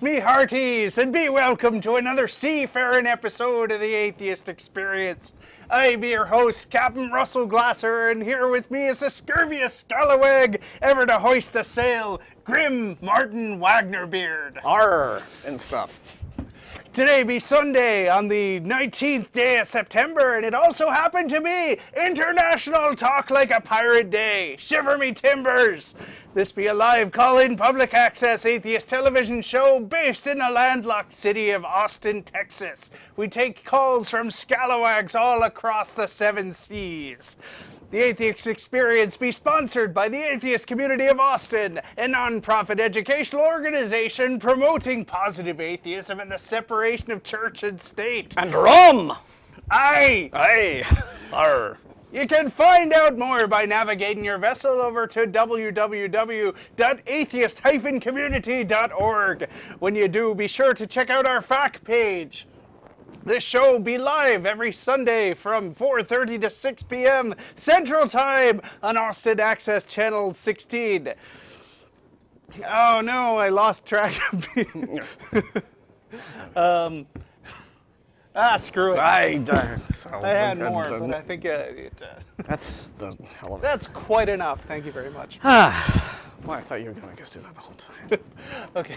me hearties, and be welcome to another seafaring episode of the Atheist Experience. I be your host, Captain Russell Glasser, and here with me is the scurviest scallywag ever to hoist a sail, Grim Martin Wagner Beard. Arrrr, and stuff. Today be Sunday on the 19th day of September, and it also happened to be International Talk Like a Pirate Day. Shiver me timbers! This be a live call-in public access atheist television show based in the landlocked city of Austin, Texas. We take calls from scalawags all across the 7 seas. The Atheist Experience be sponsored by the Atheist Community of Austin, a non-profit educational organization promoting positive atheism and the separation of church and state. And rum! Aye! Aye! Arrrr. You can find out more by navigating your vessel over to www.atheist-community.org. When you do, be sure to check out our FAQ page. This show will be live every Sunday from 4:30 to 6 p.m. Central Time on Austin Access Channel 16. Oh no, I lost track of screw it. I had more, but I think that's the hell of it. That's quite enough. Thank you very much. Well, I thought you were going to make us do that the whole time. Okay,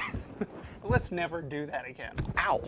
let's never do that again. Ow.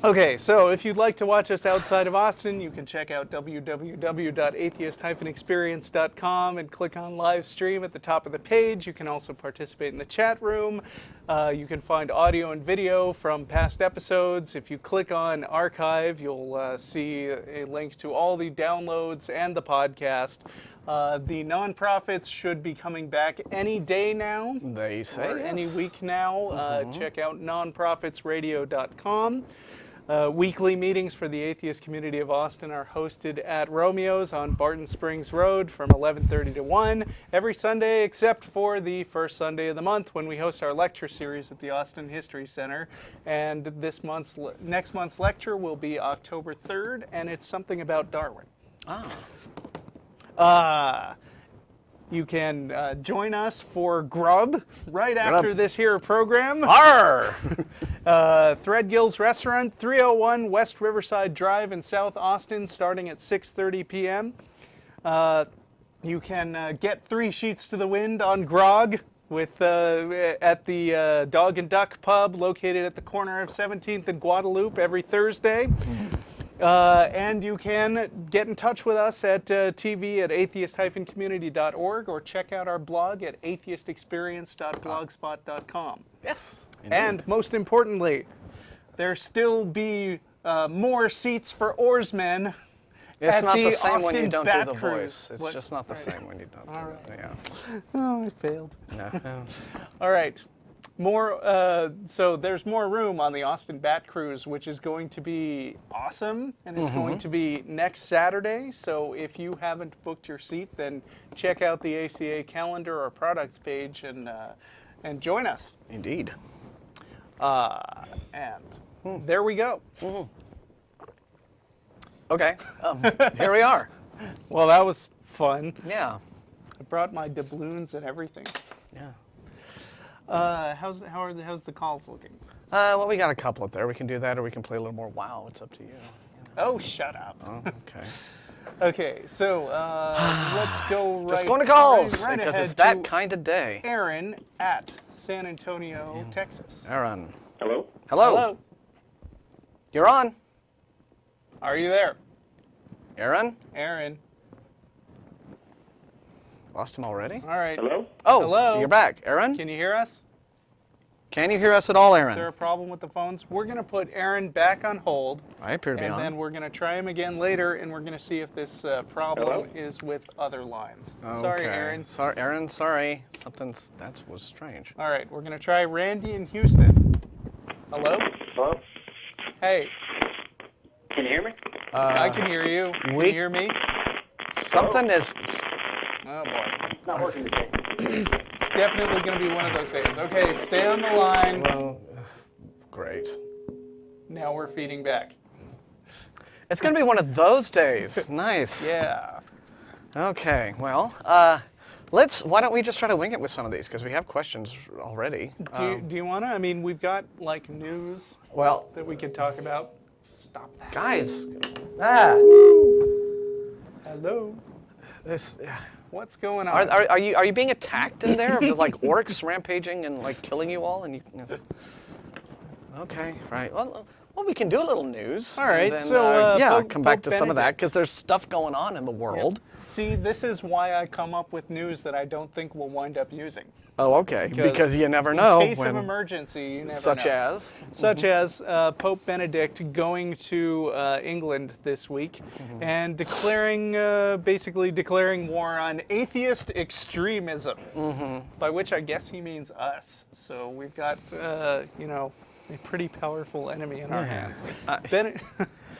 Okay, so if you'd like to watch us outside of Austin, you can check out www.atheist-experience.com and click on live stream at the top of the page. You can also participate in the chat room. You can find audio and video from past episodes. If you click on archive, you'll see a link to all the downloads and the podcast. The nonprofits should be coming back any day now. They say or yes. any week now. Check out nonprofitsradio.com. Weekly meetings for the Atheist Community of Austin are hosted at Romeo's on Barton Springs Road from 11:30 to 1 every Sunday except for the first Sunday of the month when we host our lecture series at the Austin History Center. And next month's lecture will be October 3rd, and it's something about Darwin. You can join us for grub right after this here program. Arrrr! Threadgill's Restaurant, 301 West Riverside Drive in South Austin, starting at 6:30 p.m. You can get 3 sheets to the wind on grog at the Dog and Duck Pub located at the corner of 17th and Guadalupe every Thursday. And you can get in touch with us at TV at atheist-community.org or check out our blog at atheistexperience.blogspot.com. Yes. Indeed. And most importantly, there still be more seats for oarsmen. It's not the Austin same when you don't do the Cruise. voice. It's just not the same when you don't do it. Yeah. Oh, I failed. No. All right. So there's more room on the Austin Bat Cruise, which is going to be awesome, and it's going to be next Saturday. So if you haven't booked your seat, then check out the ACA calendar or products page and join us. Indeed. And there we go. Okay. Here we are. Well, that was fun. Yeah. I brought my doubloons and everything. Yeah. How's the calls looking? Well, we got a couple up there. We can do that, or we can play a little more WoW. It's up to you. Oh, shut up. Oh, okay. Okay, so let's go right. Just going to calls right because ahead it's that to kind of day. Aaron at San Antonio, Texas. Aaron. Hello? Hello. You're on. Are you there? Aaron? Aaron. Lost him already? All right. Hello? Oh, Hello? You're back. Aaron? Can you hear us? Can you hear us at all, Is there Aaron? a problem with the phones? We're going to put Aaron back on hold. I appear to be And on. then we're going to try him again later, and we're going to see if this problem Hello? is with other lines. Okay. Sorry, Aaron. Sorry, Aaron, sorry. That was strange. All right, we're going to try Randy in Houston. Hello? Hello? Hey, Can you hear me? I can hear you. Can you hear me? Something is... Oh, boy. It's not working today. It's definitely going to be one of those days. Okay, stay on the line. Well, great. Now we're feeding back. It's going to be one of those days. Nice. Yeah. Okay, well, Why don't we just try to wing it with some of these, because we have questions already. Do you want to? I mean, we've got like news Well, that we could talk about. Stop that. guys, Hello. this. What's going on? Are you being attacked in there? There's like orcs rampaging and like killing you all, and you. Okay, right. Well, we can do a little news. All right. And then, So yeah, Pope come back to some of that, Benedict. because there's stuff going on in the world. See, this is why I come up with news that I don't think we'll wind up using. Oh, okay. Because you never know. In case of emergency, you never know. Such as? Such as Pope Benedict going to England this week and basically declaring war on atheist extremism, by which I guess he means us. So we've got, a pretty powerful enemy in our hands.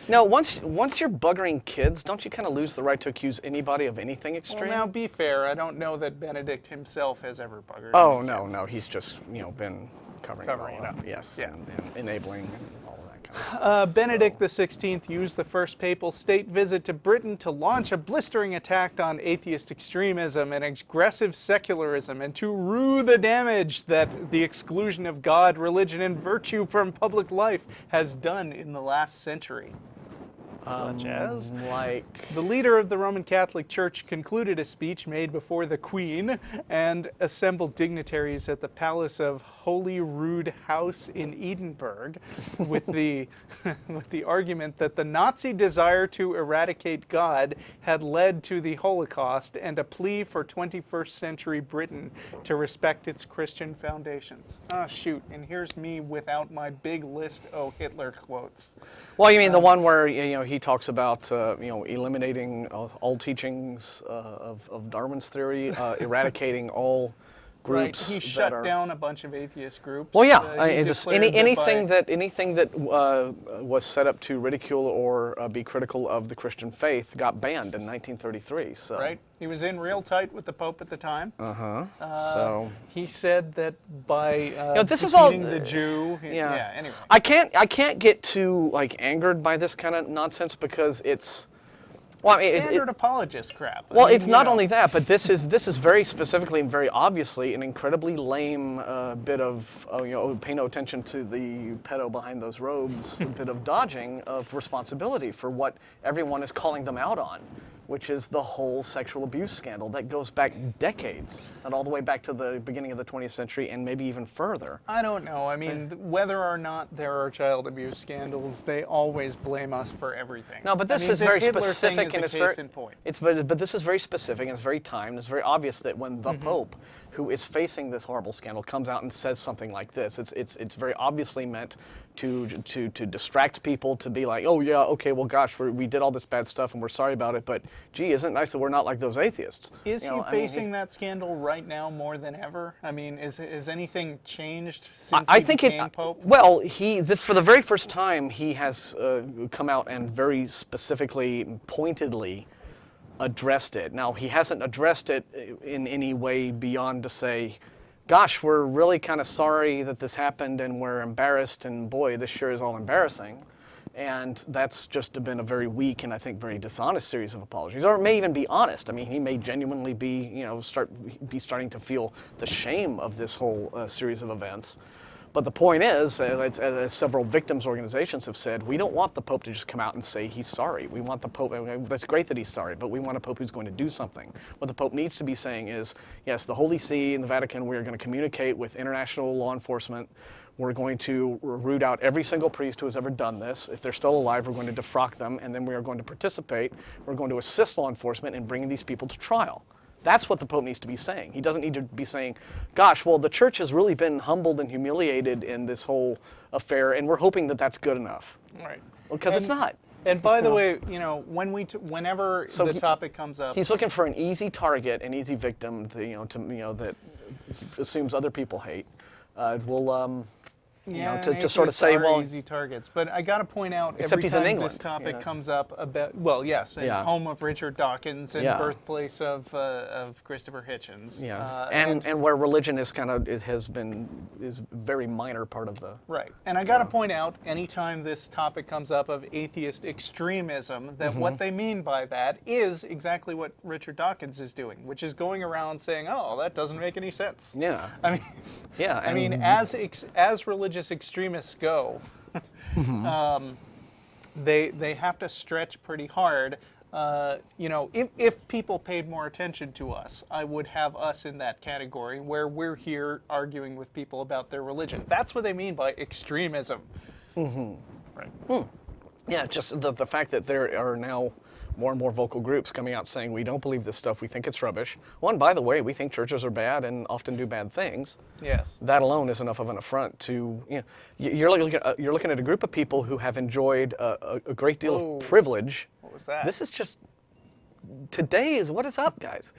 No, once you're buggering kids, don't you kind of lose the right to accuse anybody of anything extreme? Well, now be fair. I don't know that Benedict himself has ever buggered. Oh, any no, kids. no. He's just, been covering it all up. Yes, Yeah. and enabling and all of that kind of stuff. Benedict XVI used the first papal state visit to Britain to launch a blistering attack on atheist extremism and aggressive secularism, and to rue the damage that the exclusion of God, religion, and virtue from public life has done in the last century. Such as? Like... The leader of the Roman Catholic Church concluded a speech made before the Queen and assembled dignitaries at the Palace of Holyrood House in Edinburgh with the argument that the Nazi desire to eradicate God had led to the Holocaust, and a plea for 21st century Britain to respect its Christian foundations. Ah, shoot, and here's me without my big list of Hitler quotes. Well, you mean the one where he talks about eliminating all teachings of Darwin's theory, eradicating all groups. Right. He shut down a bunch of atheist groups. Well, yeah, just anything that was set up to ridicule or be critical of the Christian faith got banned in 1933. So right. He was in real tight with the Pope at the time. So he said that by this is all the Jew. Yeah. Anyway, I can't get too angered by this kind of nonsense, because it's. Well, I mean, standard apologist crap. Well, it's not only that, but this is very specifically and very obviously an incredibly lame bit of pay no attention to the pedo behind those robes, bit of dodging of responsibility for what everyone is calling them out on, which is the whole sexual abuse scandal that goes back decades, and all the way back to the beginning of the 20th century and maybe even further. I don't know. I mean, whether or not there are child abuse scandals, they always blame us for everything. No, but this is very specific, and it's very. But this is very specific, and it's very timed. It's very obvious that when the Pope, who is facing this horrible scandal, comes out and says something like this, it's very obviously meant to distract people, to be like, oh yeah, okay, well gosh, we did all this bad stuff and we're sorry about it, but gee, isn't it nice that we're not like those atheists? Is he facing that scandal right now more than ever? I mean, has anything changed since he became Pope? Well, for the very first time, he has come out and very specifically, pointedly addressed it. Now, he hasn't addressed it in any way beyond to say, gosh, we're really kind of sorry that this happened and we're embarrassed, and boy, this sure is all embarrassing. And that's just been a very weak and I think very dishonest series of apologies. Or it may even be honest. I mean, he may genuinely be, starting to feel the shame of this whole series of events. But the point is, as several victims organizations have said, we don't want the Pope to just come out and say he's sorry. We want the Pope, that's great that he's sorry, but we want a Pope who's going to do something. What the Pope needs to be saying is, yes, the Holy See and the Vatican, we are going to communicate with international law enforcement. We're going to root out every single priest who has ever done this. If they're still alive, we're going to defrock them, and then we are going to participate. We're going to assist law enforcement in bringing these people to trial. That's what the Pope needs to be saying. He doesn't need to be saying, gosh, well, the church has really been humbled and humiliated in this whole affair, and we're hoping that that's good enough. Right. Because it's not. And by the way, whenever the topic comes up, he's looking for an easy target, an easy victim, that assumes other people hate. Yeah, to sort of atheists say, are well, easy targets. But I got to point out, Except every he's in time England. this topic Yeah. comes up about, well, yes, and Yeah. home of Richard Dawkins and Yeah. birthplace of Christopher Hitchens. yeah, and where religion is is very minor part of the. Right. And I got to point out, anytime this topic comes up of atheist extremism, that Mm-hmm. what they mean by that is exactly what Richard Dawkins is doing, which is going around saying, "Oh, that doesn't make any sense." Yeah. I mean, Yeah. I mean, as religious extremists go, Mm-hmm. they have to stretch pretty hard. If people paid more attention to us, I would have us in that category where we're here arguing with people about their religion. That's what they mean by extremism. Right. Yeah, just the fact that there are now more and more vocal groups coming out saying we don't believe this stuff, we think it's rubbish. One, by the way, we think churches are bad and often do bad things. Yes. That alone is enough of an affront to, you're looking at a group of people who have enjoyed a great deal Whoa. of privilege. What was that? This is just, today is what is up, guys.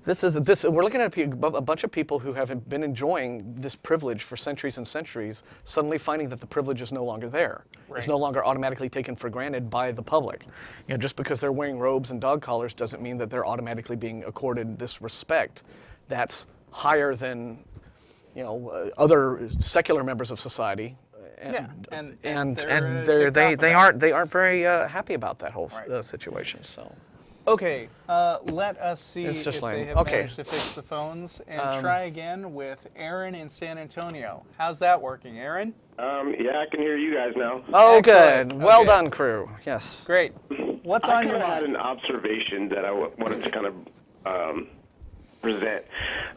We're looking at a bunch of people who have been enjoying this privilege for centuries and centuries, suddenly finding that the privilege is no longer there. Right. It's no longer automatically taken for granted by the public. Just because they're wearing robes and dog collars doesn't mean that they're automatically being accorded this respect that's higher than, other secular members of society. And they aren't very happy about that whole Right. situation. So. Okay, let us see It's just if lame. they have Okay. managed to fix the phones, and try again with Aaron in San Antonio. How's that working, Aaron? Yeah, I can hear you guys now. Oh, Excellent. good. Well Okay. done, crew. Yes. Great. What's I on your kind of had mind? an observation that I wanted to kind of present,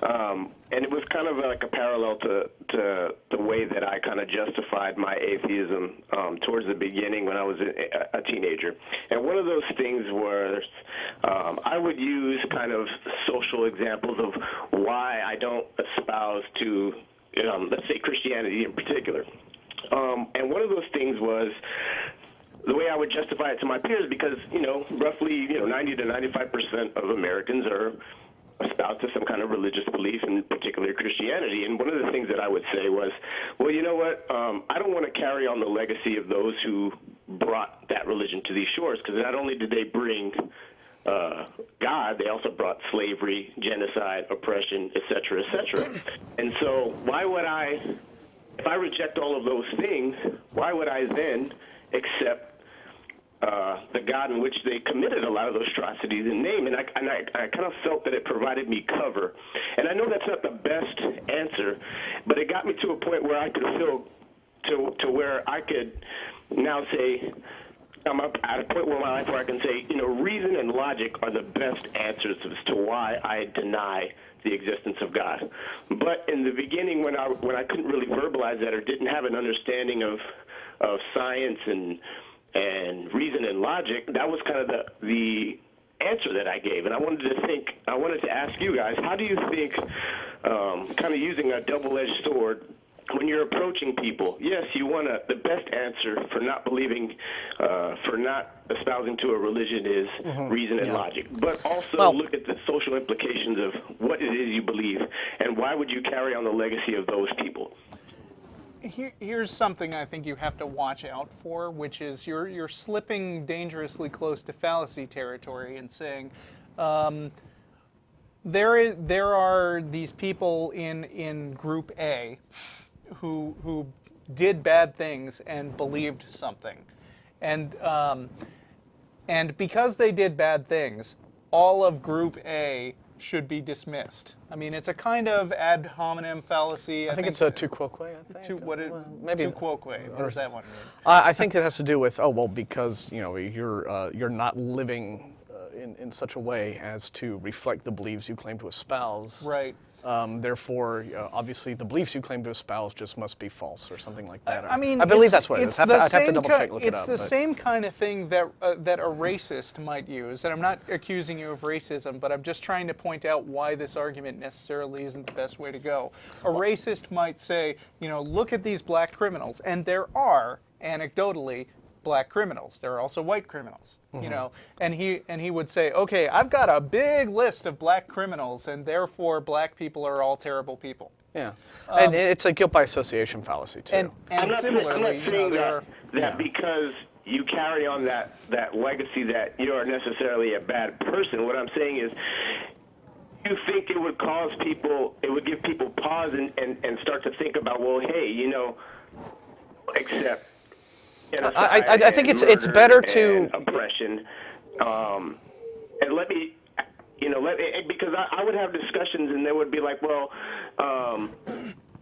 and it was kind of like a parallel to the way that I kind of justified my atheism towards the beginning when I was a teenager. And one of those things was I would use kind of social examples of why I don't espouse to, let's say, Christianity in particular. And one of those things was the way I would justify it to my peers, because, roughly, 90 to 95% of Americans are espoused to some kind of religious belief, in particular Christianity. And one of the things that I would say was, well, you know what? I don't want to carry on the legacy of those who brought that religion to these shores, because not only did they bring God, they also brought slavery, genocide, oppression, et cetera, et cetera. And so why would if I reject all of those things, why would I then accept the God in which they committed a lot of those atrocities in name? And I kind of felt that it provided me cover. And I know that's not the best answer, but it got me to a point where I could feel to where I could now say, I'm up at a point in my life where I can say, reason and logic are the best answers as to why I deny the existence of God. But in the beginning, when I couldn't really verbalize that or didn't have an understanding of science and reason and logic, that was kind of the answer that I gave. And I wanted to ask you guys, how do you think, kind of using a double-edged sword, when you're approaching people, yes, you want the best answer for not believing, for not espousing to a religion is reason and logic. But also look at the social implications of what it is you believe, and why would you carry on the legacy of those people? Here's something I think you have to watch out for, which is you're slipping dangerously close to fallacy territory and saying, there are these people in Group A who did bad things and believed something, and because they did bad things, all of Group A should be dismissed. I mean, it's a kind of ad hominem fallacy. I think it's a tu quoque, I think. Tu quoque. What does that one mean? I think it has to do with, because, you're not living in such a way as to reflect the beliefs you claim to espouse. Right. Therefore, obviously, the beliefs you claim to espouse just must be false or something like that. I mean, I believe that's what it is. I'd have to double check, look it up. It's the same kind of thing that a racist might use. And I'm not accusing you of racism, but I'm just trying to point out why this argument necessarily isn't the best way to go. A racist might say, look at these black criminals. And there are, anecdotally, black criminals. There are also white criminals, and he would say, okay, I've got a big list of black criminals, and therefore black people are all terrible people. Yeah, and it's a guilt by association fallacy too. And I'm not similarly, saying there are... that because you carry on that legacy that you are necessarily a bad person. What I'm saying is, you think it would give people pause and start to think about, well, hey, except I think it's better to oppression, and let me, because I would have discussions and they would be like, well,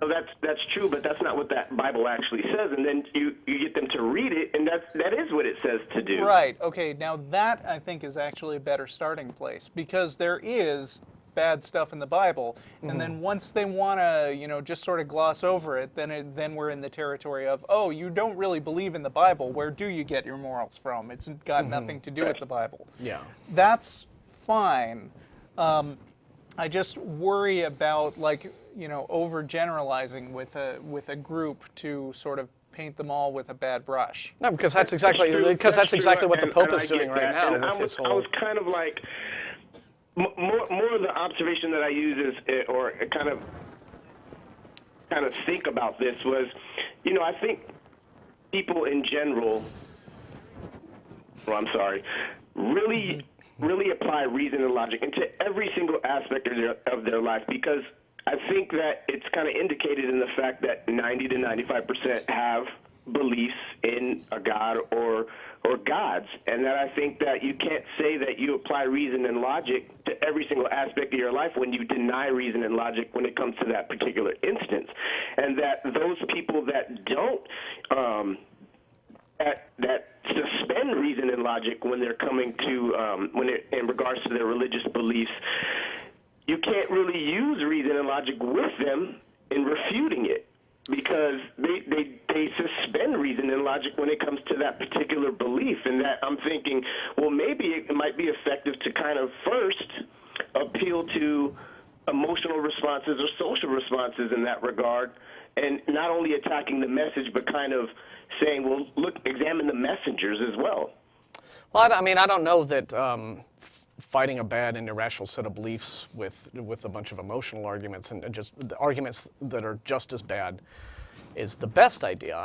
that's true, but that's not what that Bible actually says, and then you get them to read it, and that is what it says to do. Right. Okay. Now that I think is actually a better starting place, because there is bad stuff in the Bible, and then once they want to, just sort of gloss over it, then we're in the territory of, oh, you don't really believe in the Bible. Where do you get your morals from? It's got nothing to do with the Bible. Yeah. That's fine. I just worry about overgeneralizing with a group to sort of paint them all with a bad brush. No, because that's exactly what the Pope is doing right now with his whole. I was kind of like, more of the observation that I use is, or kind of think about this was, I think people in general, really apply reason and logic into every single aspect of their life, because I think that it's kind of indicated in the fact that 90 to 95% have beliefs in a God or gods, and that I think that you can't say that you apply reason and logic to every single aspect of your life when you deny reason and logic when it comes to that particular instance, and that those people that don't that suspend reason and logic when they're coming to in regards to their religious beliefs, you can't really use reason and logic with them in refuting it, because they suspend reason and logic when it comes to that particular belief. And that I'm thinking, well, maybe it might be effective to kind of first appeal to emotional responses or social responses in that regard, and not only attacking the message, but kind of saying, well, look, examine the messengers as well. Well, I don't know that fighting a bad and irrational set of beliefs with a bunch of emotional arguments and just the arguments that are just as bad is the best idea.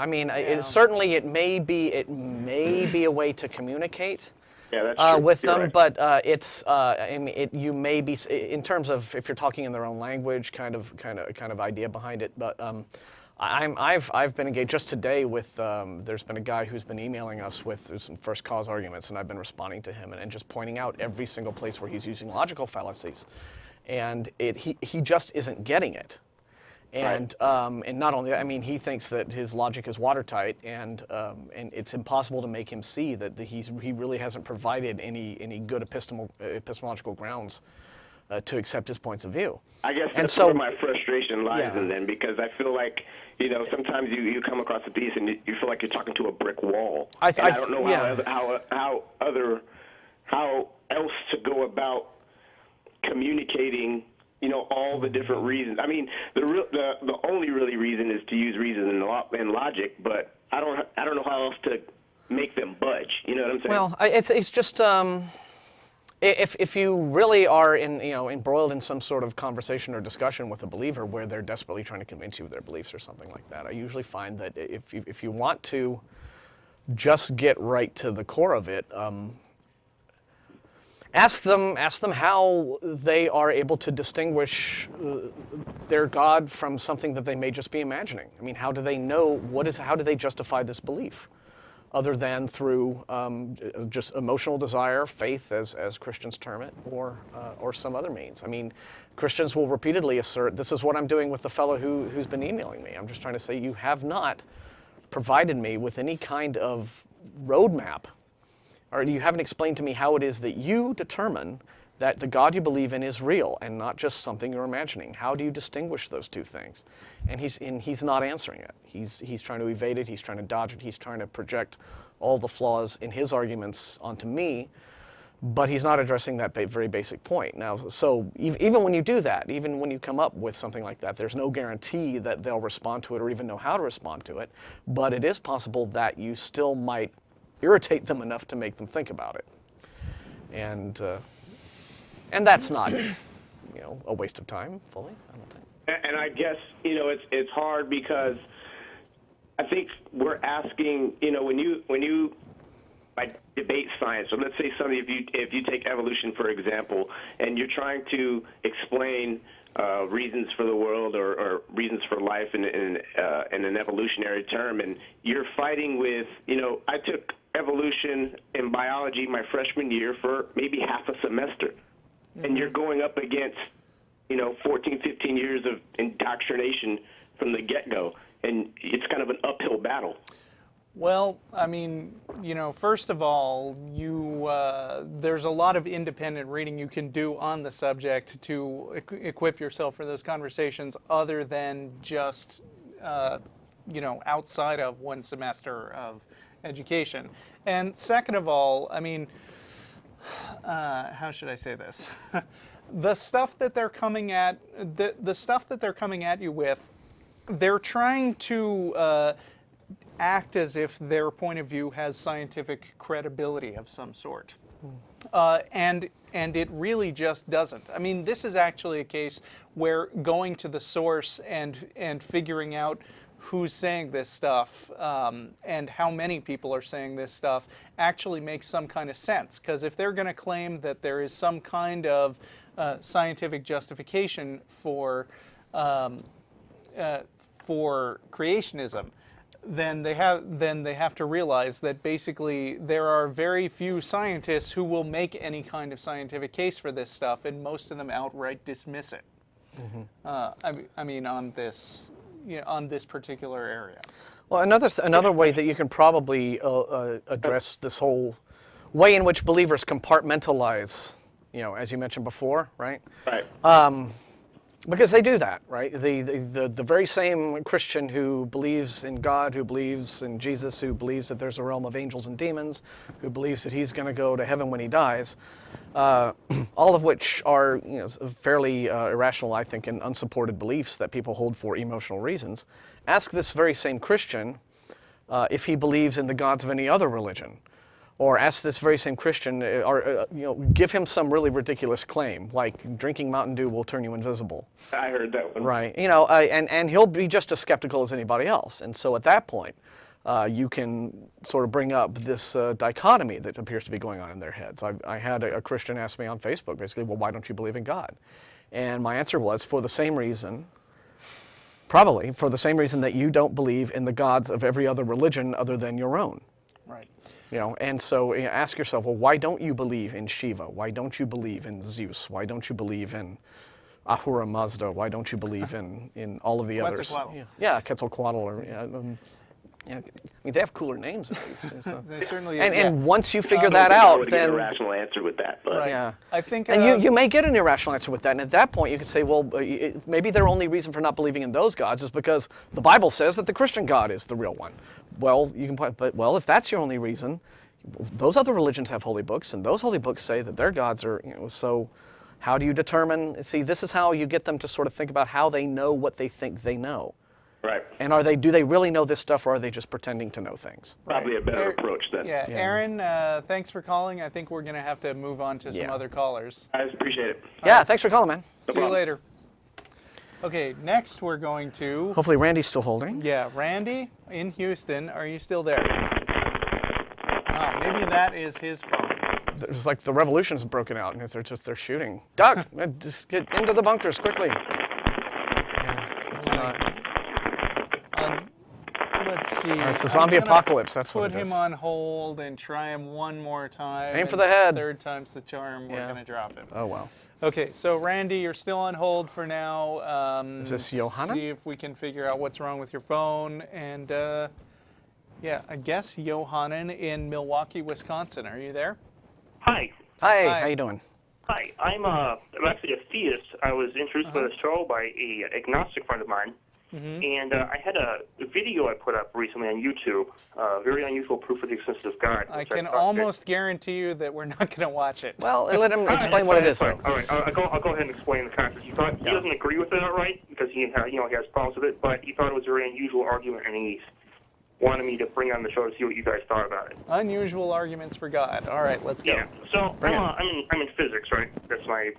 Certainly it may be a way to communicate with them, right. But you may be, in terms of if you're talking in their own language, kind of idea behind it. But I've been engaged just today with. There's been a guy who's been emailing us with some first cause arguments, and I've been responding to him and just pointing out every single place where he's using logical fallacies, and he just isn't getting it. And right. And not only that, he thinks that his logic is watertight, and it's impossible to make him see that he really hasn't provided any good epistemological grounds to accept his points of view. I guess that's where my frustration lies in then, because I feel like, sometimes you come across a piece and you feel like you're talking to a brick wall. I don't know how else to go about communicating, all the different reasons. The only really reason is to use reason and logic, but I don't know how else to make them budge. You know what I'm saying? Well, it's just if you really are embroiled in some sort of conversation or discussion with a believer where they're desperately trying to convince you of their beliefs or something like that, I usually find that if you want to just get right to the core of it, ask them how they are able to distinguish their God from something that they may just be imagining. How do they know how do they justify this belief, other than through just emotional desire, faith, as Christians term it, or some other means. Christians will repeatedly assert, this is what I'm doing with the fellow who's been emailing me. I'm just trying to say, you have not provided me with any kind of roadmap, or you haven't explained to me how it is that you determine that the God you believe in is real and not just something you're imagining. How do you distinguish those two things? And he's not answering it. He's trying to evade it. He's trying to dodge it. He's trying to project all the flaws in his arguments onto me, but he's not addressing that very basic point. Now, so even when you do that, even when you come up with something like that, there's no guarantee that they'll respond to it or even know how to respond to it, but it is possible that you still might irritate them enough to make them think about it. And that's not, a waste of time, fully, I don't think. And I guess, it's hard because I think we're asking, when you like debate science, so let's say if you take evolution, for example, and you're trying to explain reasons for the world or reasons for life in an evolutionary term, and you're fighting with, I took evolution in biology my freshman year for maybe half a semester, and you're going up against 14, 15 years of indoctrination from the get-go, and it's kind of an uphill battle. Well, I mean, first of all, there's a lot of independent reading you can do on the subject to equip yourself for those conversations other than just, outside of one semester of education. And second of all, I mean, how should I say this? The stuff that they're coming at, the stuff that they're coming at you with, they're trying to act as if their point of view has scientific credibility of some sort. And it really just doesn't. I mean, this is actually a case where going to the source and figuring out who's saying this stuff and how many people are saying this stuff actually makes some kind of sense. Because if they're going to claim that there is some kind of scientific justification for creationism, then they have to realize that basically there are very few scientists who will make any kind of scientific case for this stuff, and most of them outright dismiss it. I mean, on this particular area. Well, another way that you can probably address this whole way in which believers compartmentalize, as you mentioned before, right? Right. Because they do that, right? The very same Christian who believes in God, who believes in Jesus, who believes that there's a realm of angels and demons, who believes that he's going to go to heaven when he dies, all of which are fairly irrational, I think, and unsupported beliefs that people hold for emotional reasons. Ask this very same Christian if he believes in the gods of any other religion. Or ask this very same Christian, give him some really ridiculous claim, like drinking Mountain Dew will turn you invisible. I heard that one. Right, and he'll be just as skeptical as anybody else. And so at that point, you can sort of bring up this dichotomy that appears to be going on in their heads. I had a Christian ask me on Facebook, basically, well, why don't you believe in God? And my answer was, for the same reason, probably for the same reason that you don't believe in the gods of every other religion other than your own. Right. And so ask yourself, well, why don't you believe in Shiva? Why don't you believe in Zeus? Why don't you believe in Ahura Mazda? Why don't you believe in all of the others? Yeah, Quetzalcoatl. Or, I mean, they have cooler names at least. So. They certainly. And once you figure that out, then get an irrational answer with that. But. Right. Yeah, I think. And you may get an irrational answer with that, and at that point you could say, well, maybe their only reason for not believing in those gods is because the Bible says that the Christian God is the real one. Well, you can, but if that's your only reason, those other religions have holy books, and those holy books say that their gods are. So, how do you determine? See, this is how you get them to sort of think about how they know what they think they know. Right. And do they really know this stuff, or are they just pretending to know things? Probably a better approach then. Yeah, Aaron, thanks for calling. I think we're going to have to move on to some other callers. I appreciate it. Yeah, thanks for calling, man. See you later. Okay, next we're going to... Hopefully Randy's still holding. Yeah, Randy in Houston. Are you still there? Maybe that is his phone. It's like the revolution's broken out, and they're shooting. Doug, just get into the bunkers quickly. Yeah, it's not... Let's see. It's a zombie apocalypse. That's what it is. Put him on hold and try him one more time. Aim for the head. Third time's the charm. We're going to drop him. Oh, wow. Okay, so Randy, you're still on hold for now. Is this Johanna? See if we can figure out what's wrong with your phone. And yeah, I guess Johanna in Milwaukee, Wisconsin. Are you there? Hi. Hi. How you doing? Hi. I'm actually a theist. I was introduced to the show by a agnostic friend of mine. And I had a video I put up recently on YouTube, very unusual proof of the existence of God. I can almost guarantee you that we're not going to watch it. Well, let him explain what it is, though. All right, I'll go ahead and explain the concept. He doesn't agree with it outright because he has problems with it, but he thought it was a very unusual argument, and he wanted me to bring it on the show to see what you guys thought about it. Unusual arguments for God. All right, let's go. Yeah. So I'm in physics, right? That's my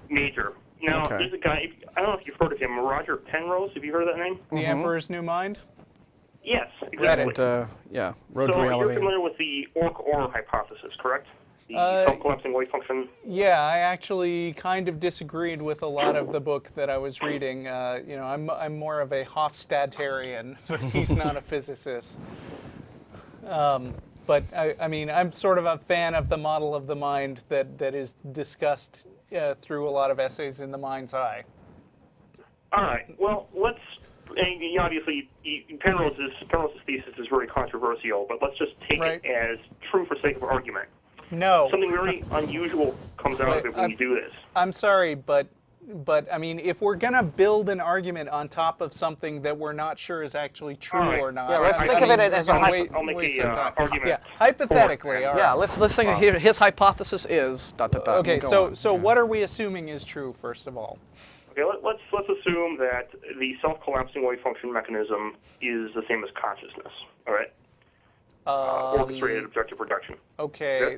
major. Now, Okay. there's a guy, I don't know if you've heard of him, Roger Penrose. Have you heard of that name? The Emperor's New Mind? Yes, exactly. And, yeah, Road to So Reality. you're familiar with the orc-or hypothesis, correct? The self-collapsing wave function. Yeah, I actually kind of disagreed with a lot of the book that I was reading. You know, I'm more of a Hofstadterian, but he's not a physicist. But I mean, I'm sort of a fan of the model of the mind that is discussed through a lot of essays in the mind's eye. All right. Well, let's. And obviously, Penrose's thesis is very controversial, but let's just take it as true for sake of argument. No. Something very unusual comes out of it when you do this. I'm sorry, but I mean, if we're gonna build an argument on top of something that we're not sure is actually true or not, Yeah, let's think of it as a I'll make an argument. Yeah, hypothetically. All right. Yeah, let's think of his hypothesis is ... Okay, Go so on. what are we assuming is true first of all? Okay, let's assume that the self-collapsing wave function mechanism is the same as consciousness. All right. Orchestrated objective reduction. Okay,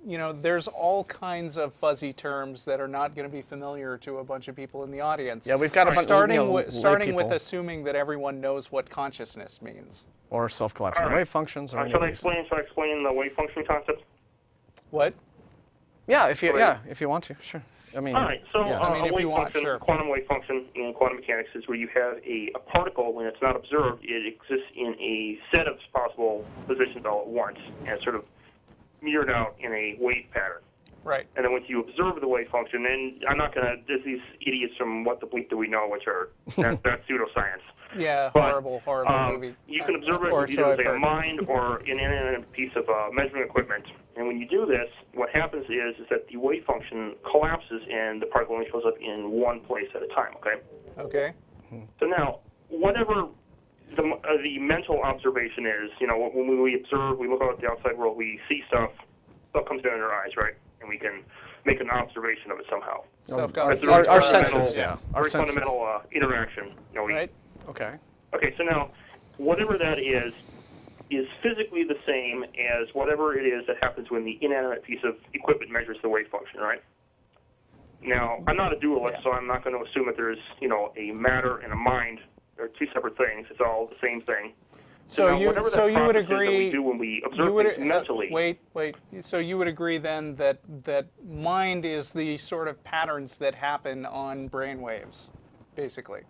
Yeah. there's all kinds of fuzzy terms that are not going to be familiar to a bunch of people in the audience. Yeah, we've got a bunch starting lay with people. assuming that everyone knows what consciousness means. Or self-collapsing All right. wave functions. Or any Shall of I these. explain the wave function concept? What? Yeah, if you want to, sure. I mean, All right, so yeah. I mean, a if wave you want, function, sure. quantum wave function in quantum mechanics is where you have a particle, when it's not observed, it exists in a set of possible positions all at once, and it's sort of mirrored out in a wave pattern. Right. And then once you observe the wave function, and I'm not going to, there's these idiots from What the Bleep Do We Know, which are, that's pseudoscience. Yeah, But, horrible movie. You can observe it Or with so either I've say, a heard. mind or an inanimate piece of measuring equipment. And when you do this, what happens is that the wave function collapses and the particle only shows up in one place at a time, okay? Okay. So now, whatever the mental observation is, you know, when we observe, we look out at the outside world, we see stuff comes down in our eyes, right? And we can make an observation of it somehow. That's a very Our fundamental- senses, yeah. Our Very senses. fundamental interaction. You know, Right. Okay. Okay, so now, whatever that is physically the same as whatever it is that happens when the inanimate piece of equipment measures the wave function, right? Now, I'm not a dualist, so I'm not going to assume that there's, you know, a matter and a mind. They're two separate things. It's all the same thing. So now, you whatever so that you would process is that agree we do when we observe you would things mentally. wait. So you would agree then that mind is the sort of patterns that happen on brain waves, basically.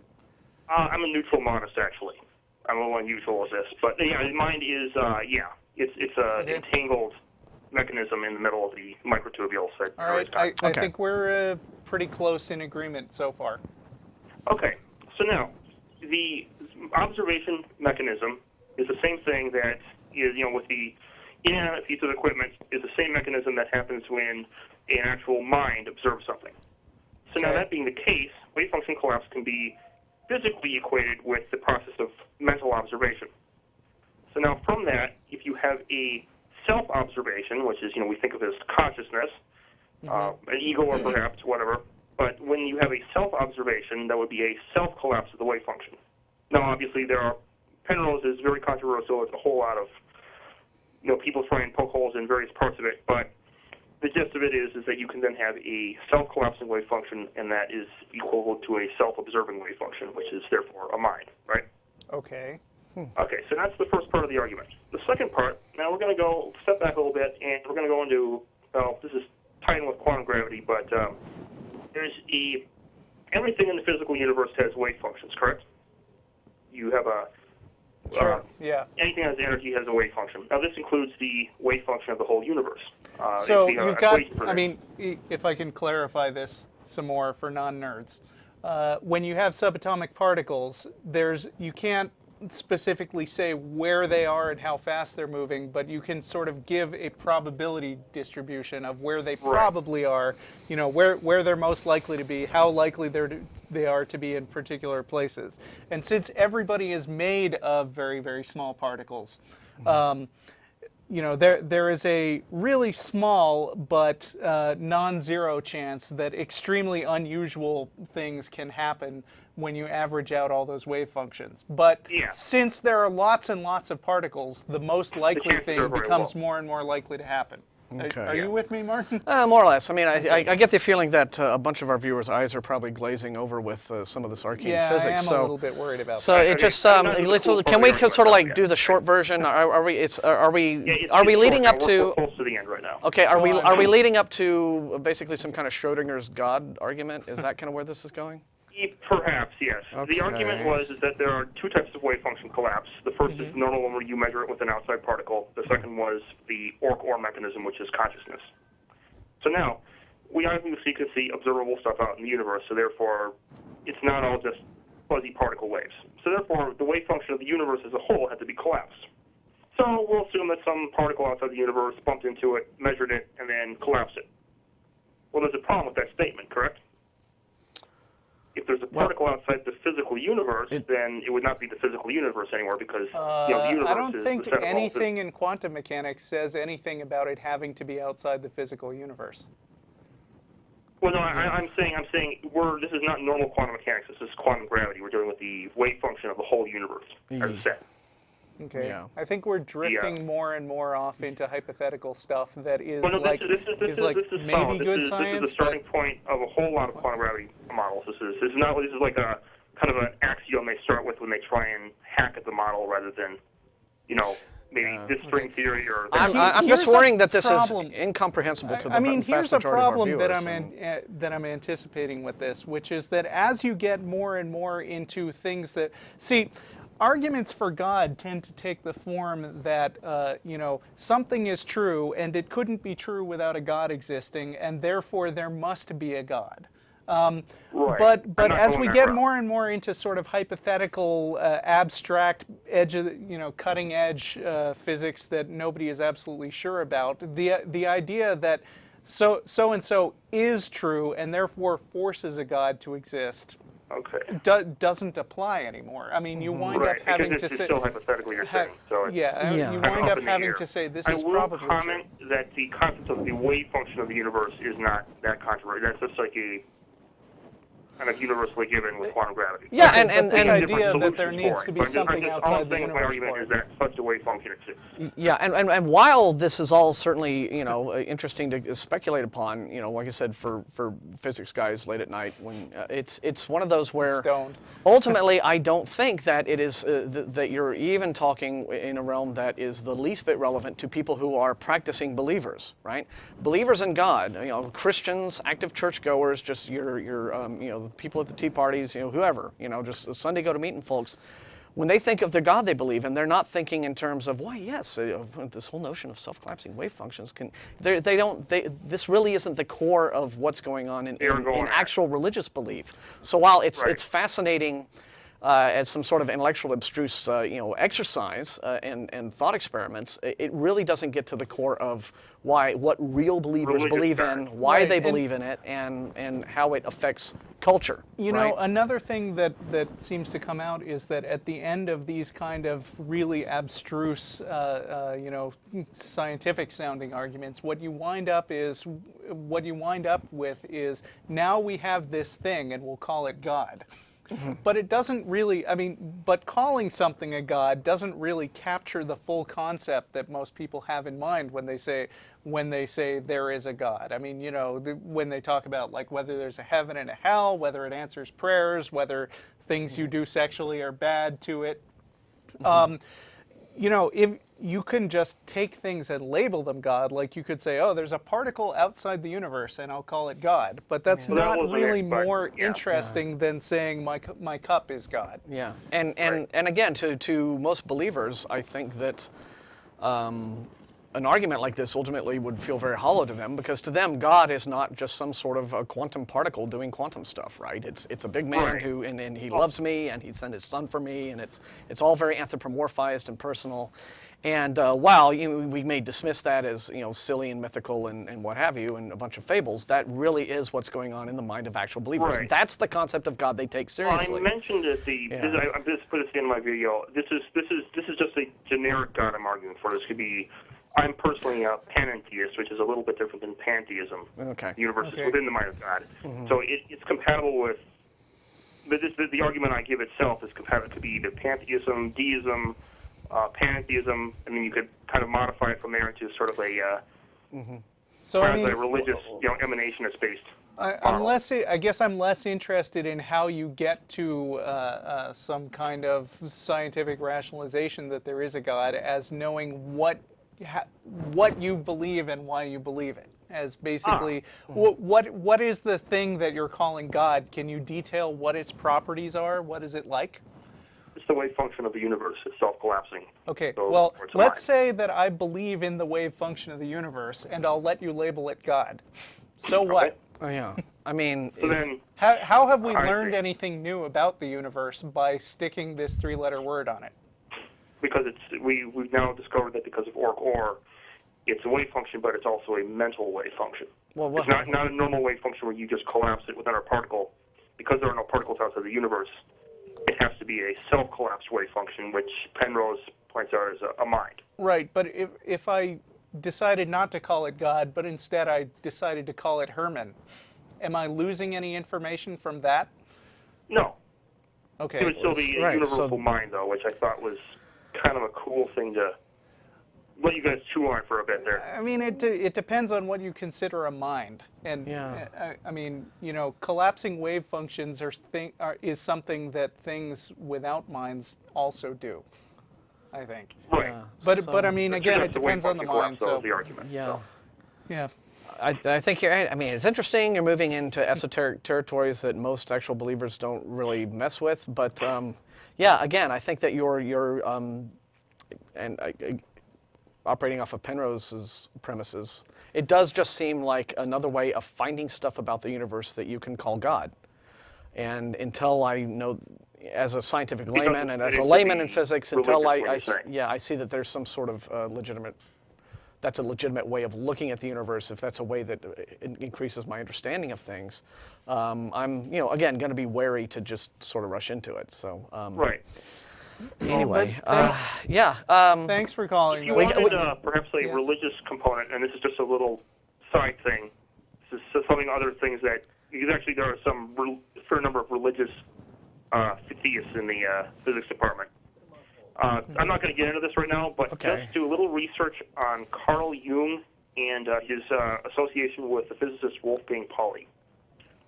I'm a neutral monist, actually. I'm a little unusual with this, but yeah, mind is it's a entangled mechanism in the middle of the microtubules. That All right, I Okay. think we're pretty close in agreement so far. Okay, so now the observation mechanism is the same thing that is, you know, with the inanimate piece of equipment is the same mechanism that happens when an actual mind observes something. So now Okay. that being the case, wave function collapse can be physically equated with the process of mental observation. So now from that, if you have a self-observation, which is, you know, we think of as consciousness, an ego or perhaps whatever, but when you have a self-observation, that would be a self-collapse of the wave function. Now, obviously, Penrose is very controversial. There's a whole lot of, you know, people try and poke holes in various parts of it, but the gist of it is that you can then have a self-collapsing wave function, and that is equal to a self-observing wave function, which is therefore a mind, right? Okay. Okay, so that's the first part of the argument. The second part, now we're going to go step back a little bit, and we're going to go into, well, this is tied in with quantum gravity, but there's everything in the physical universe has wave functions, correct? You have a Sure. Yeah. anything that has energy has a wave function. Now, this includes the wave function of the whole universe. So it's the, you've got, equation for I that. mean, if I can clarify this some more for non-nerds. When you have subatomic particles, you can't specifically say where they are and how fast they're moving, but you can sort of give a probability distribution of where they probably are, you know, where they're most likely to be, how likely they are to be in particular places. And since everybody is made of very, very small particles, you know, there is a really small but non-zero chance that extremely unusual things can happen when you average out all those wave functions. But since there are lots and lots of particles, the most likely chances are thing very becomes low. more and more likely to happen. Okay. Are you with me, Martin? More or less. I mean, I get the feeling that a bunch of our viewers' eyes are probably glazing over with some of this arcane physics. I am so, a little bit worried about so that. it just can we sort of like do the short version? Are we leading up to? We're close to the end right now. Okay. Are we leading up to basically some kind of Schrodinger's God argument? Is that kind of where this is going? Perhaps, yes. Okay. The argument was that there are two types of wave function collapse. The first is the normal one where you measure it with an outside particle. The second was the OR mechanism, which is consciousness. So now, we obviously can see observable stuff out in the universe, so therefore it's not all just fuzzy particle waves. So therefore, the wave function of the universe as a whole had to be collapsed. So we'll assume that some particle outside the universe bumped into it, measured it, and then collapsed it. Well, there's a problem with that statement, correct? If there's a particle outside the physical universe, then it would not be the physical universe anymore because the universe I don't is think the set of all anything in quantum mechanics says anything about it having to be outside the physical universe. Well, no, I'm saying this is not normal quantum mechanics. This is quantum gravity. We're dealing with the wave function of the whole universe as a set. Okay. Yeah. I think we're drifting more and more off into hypothetical stuff that is Well, no, like this is maybe solid. good This science. is the starting point of a whole lot of quantum gravity models. This is like a kind of an axiom they start with when they try and hack at the model rather than, maybe this string theory or. I'm just worrying that this is incomprehensible to the vast majority here's a problem of our viewers. that I'm anticipating with this, which is that as you get more and more into things that arguments for God tend to take the form that, something is true and it couldn't be true without a God existing, and therefore there must be a God. Right. But as we get more and more into sort of hypothetical, abstract, cutting edge physics that nobody is absolutely sure about, the idea that so and so is true and therefore forces a God to exist. Okay. Doesn't apply anymore. I mean, you wind up because having it's to say. Still hypothetically, you're saying. So you wind up having to say this is probably true. I will comment that the concept of the wave function of the universe is not that controversial. That's just like a kind of universally given with quantum gravity. Yeah, and and the idea that there needs to be something outside the universe. My argument is that such a wave function exists. Yeah, and while this is all certainly interesting to speculate upon, like I said, for physics guys late at night, when it's one of those where ultimately I don't think that it is that you're even talking in a realm that is the least bit relevant to people who are practicing believers, right? Believers in God, Christians, active churchgoers, just your people at the tea parties, whoever, just Sunday go to meeting folks. When they think of the God they believe in, they're not thinking in terms of, why, yes, this whole notion of self-collapsing wave functions this really isn't the core of what's going on in actual religious belief. So while it's fascinating as some sort of intellectual abstruse, exercise and thought experiments, it really doesn't get to the core of what real believers believe in, why they believe in it, and how it affects culture. Another thing that seems to come out is that at the end of these kind of really abstruse, scientific-sounding arguments, what you wind up with is now we have this thing and we'll call it God. But it doesn't really, but calling something a God doesn't really capture the full concept that most people have in mind when they say there is a God. When they talk about like whether there's a heaven and a hell, whether it answers prayers, whether things you do sexually are bad to it. If you can just take things and label them God, like you could say, oh, there's a particle outside the universe and I'll call it God. But that's not really more interesting than saying my cup is God. Yeah, and again, to most believers, I think that an argument like this ultimately would feel very hollow to them, because to them, God is not just some sort of a quantum particle doing quantum stuff, right? It's a big man who, and he loves me, and he sent his son for me, and it's all very anthropomorphized and personal. And while we may dismiss that as silly and mythical and what have you, and a bunch of fables, that really is what's going on in the mind of actual believers. Right. That's the concept of God they take seriously. Well, I mentioned that I just put this in my video. This is just a generic God I'm arguing for. This could be. I'm personally a panentheist, which is a little bit different than pantheism. Okay. The universe is within the mind of God. So it's compatible with. The argument I give itself is compatible. It could be either pantheism, deism, panentheism, and then you could kind of modify it from there into sort of a So I As mean, a religious, emanation that's based. I guess I'm less interested in how you get to some kind of scientific rationalization that there is a God, as knowing what you believe and why you believe it. As basically, what is the thing that you're calling God? Can you detail what its properties are? What is it like? It's the wave function of the universe. It's self-collapsing. Okay, So, well, or it's let's alive. say that I believe in the wave function of the universe, and I'll let you label it God. So what? Oh, yeah. I mean, So then, How have we I learned see. anything new about the universe by sticking this three-letter word on it? because we've now discovered that because of or, it's a wave function, but it's also a mental wave function. Well, It's not a normal wave function where you just collapse it within a particle. Because there are no particles outside the universe, it has to be a self-collapsed wave function, which Penrose points out as a mind. Right, but if I decided not to call it God, but instead I decided to call it Herman, am I losing any information from that? No. Okay. It would still be a Right, universal so- mind, though, which I thought was kind of a cool thing to let you guys chew on for a bit there. I mean, it depends on what you consider a mind, and Yeah. I mean, collapsing wave functions is something that things without minds also do, I think. Right. Yeah, But I mean, again, it The wave depends on the function mind. collapse, though, So is the argument. Yeah. So. yeah. I think you're right. I mean, it's interesting. You're moving into esoteric territories that most actual believers don't really mess with. But yeah, again, I think that you're operating off of Penrose's premises. It does just seem like another way of finding stuff about the universe that you can call God. And until I know, as a scientific layman and as a layman in physics, until religious, what you're saying. I see that there's some sort of that's a legitimate way of looking at the universe, if that's a way that increases my understanding of things, I'm, again, going to be wary to just sort of rush into it. So, Right. anyway, Well, yeah. Thanks for calling. If you though. wanted perhaps a Yes. religious component, and this is just a little side thing, this is something other things that, because actually there are a fair number of religious theists in the physics department. I'm not going to get into this right now, but Okay. just do a little research on Carl Jung and his association with the physicist Wolfgang Pauli.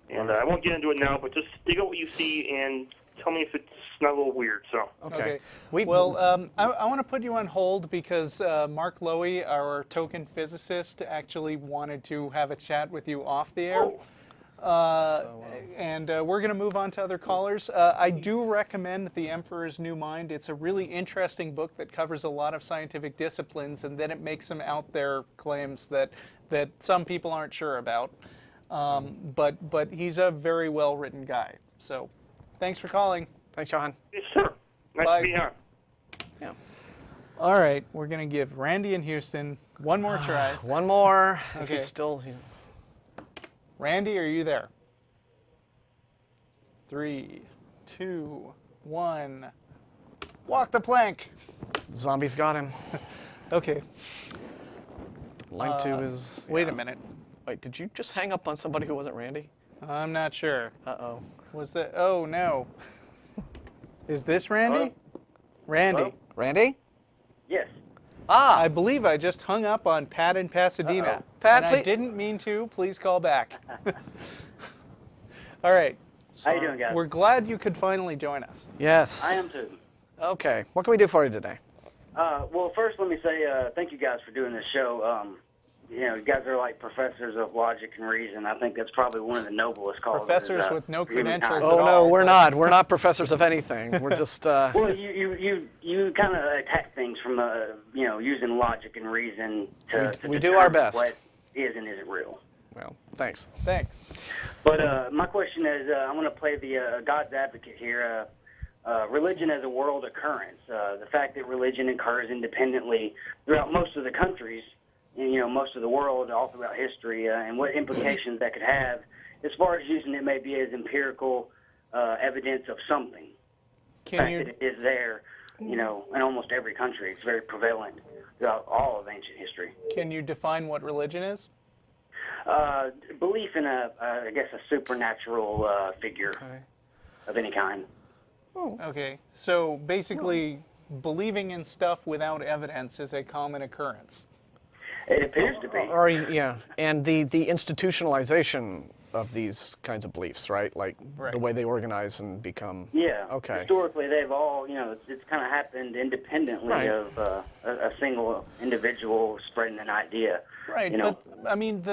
And I won't get into it now, but just dig out what you see and tell me if it's not a little weird. So. Okay. Well, I want to put you on hold because Mark Lowy, our token physicist, actually wanted to have a chat with you off the air. And we're going to move on to other callers. I do recommend The Emperor's New Mind. It's a really interesting book that covers a lot of scientific disciplines, and then it makes some out there claims that some people aren't sure about. But he's a very well written guy. So thanks for calling. Thanks, Johan. Yes, sir. Nice Bye. to be on. Yeah. All right, we're going to give Randy in Houston one more try. One more. If Okay. he's still. Randy, are you there? 3, 2, 1. Walk the plank. Zombies got him. Okay. Line 2 is. Wait yeah. a minute. Wait, did you just hang up on somebody who wasn't Randy? I'm not sure. Uh-oh. Was that? Oh no. Is this Randy? Hello? Randy. Hello? Randy? Yes. Ah! I believe I just hung up on Pat in Pasadena. Uh-oh. Pat, and I please- didn't mean to. Please call back. All right. How you doing, guys? We're glad you could finally join us. Yes. I am too. Okay. What can we do for you today? Well, first let me say thank you guys for doing this show. You guys are like professors of logic and reason. I think that's probably one of the noblest causes. Professors with no for humankind. credentials Oh, at no, all, we're but- not. We're not professors of anything. We're just. Well, you kind of attack things from using logic and reason to We do our determine best. what is and isn't real. Well, thanks. Thanks. But my question is, I'm going to play the God's advocate here. Religion as a world occurrence. The fact that religion occurs independently throughout most of the countries, most of the world, all throughout history, and what implications that could have as far as using it maybe as empirical evidence of something. The Can fact you that it is there, in almost every country. It's very prevalent throughout all of ancient history. define what religion is? Belief in a supernatural figure Okay. of any kind. Okay. So basically, believing in stuff without evidence is a common occurrence. It appears to be. Or yeah, and the institutionalization of these kinds of beliefs, right? Like the way they organize and become. Yeah. Okay. Historically, they've all, it's kind of happened independently of a single individual spreading an idea. Right. But I mean,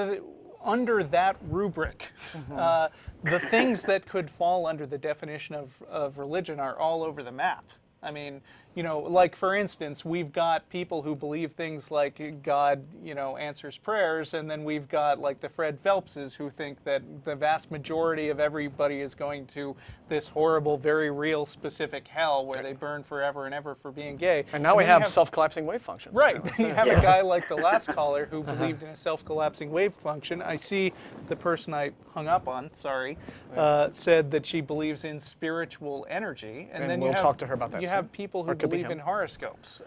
under that rubric, the things that could fall under the definition of religion are all over the map. I mean, like for instance, we've got people who believe things like God, answers prayers, and then we've got like the Fred Phelpses who think that the vast majority of everybody is going to this horrible, very real, specific hell where they burn forever and ever for being gay. And now we have self-collapsing wave functions. Right. You have a guy like the last caller who believed in a self-collapsing wave function. I see the person I hung up on, sorry, said that she believes in spiritual energy. And then we'll talk to her about that. You have people who believe in horoscopes.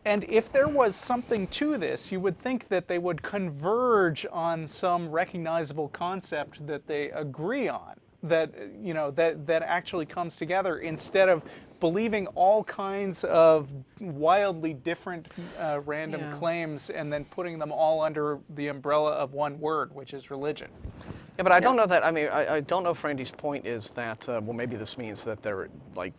And if there was something to this, you would think that they would converge on some recognizable concept that they agree on, that that actually comes together, instead of believing all kinds of wildly different random claims and then putting them all under the umbrella of one word, which is religion. Yeah, but I don't know that. I mean, I don't know if Randy's point is that. Well, maybe this means that they're like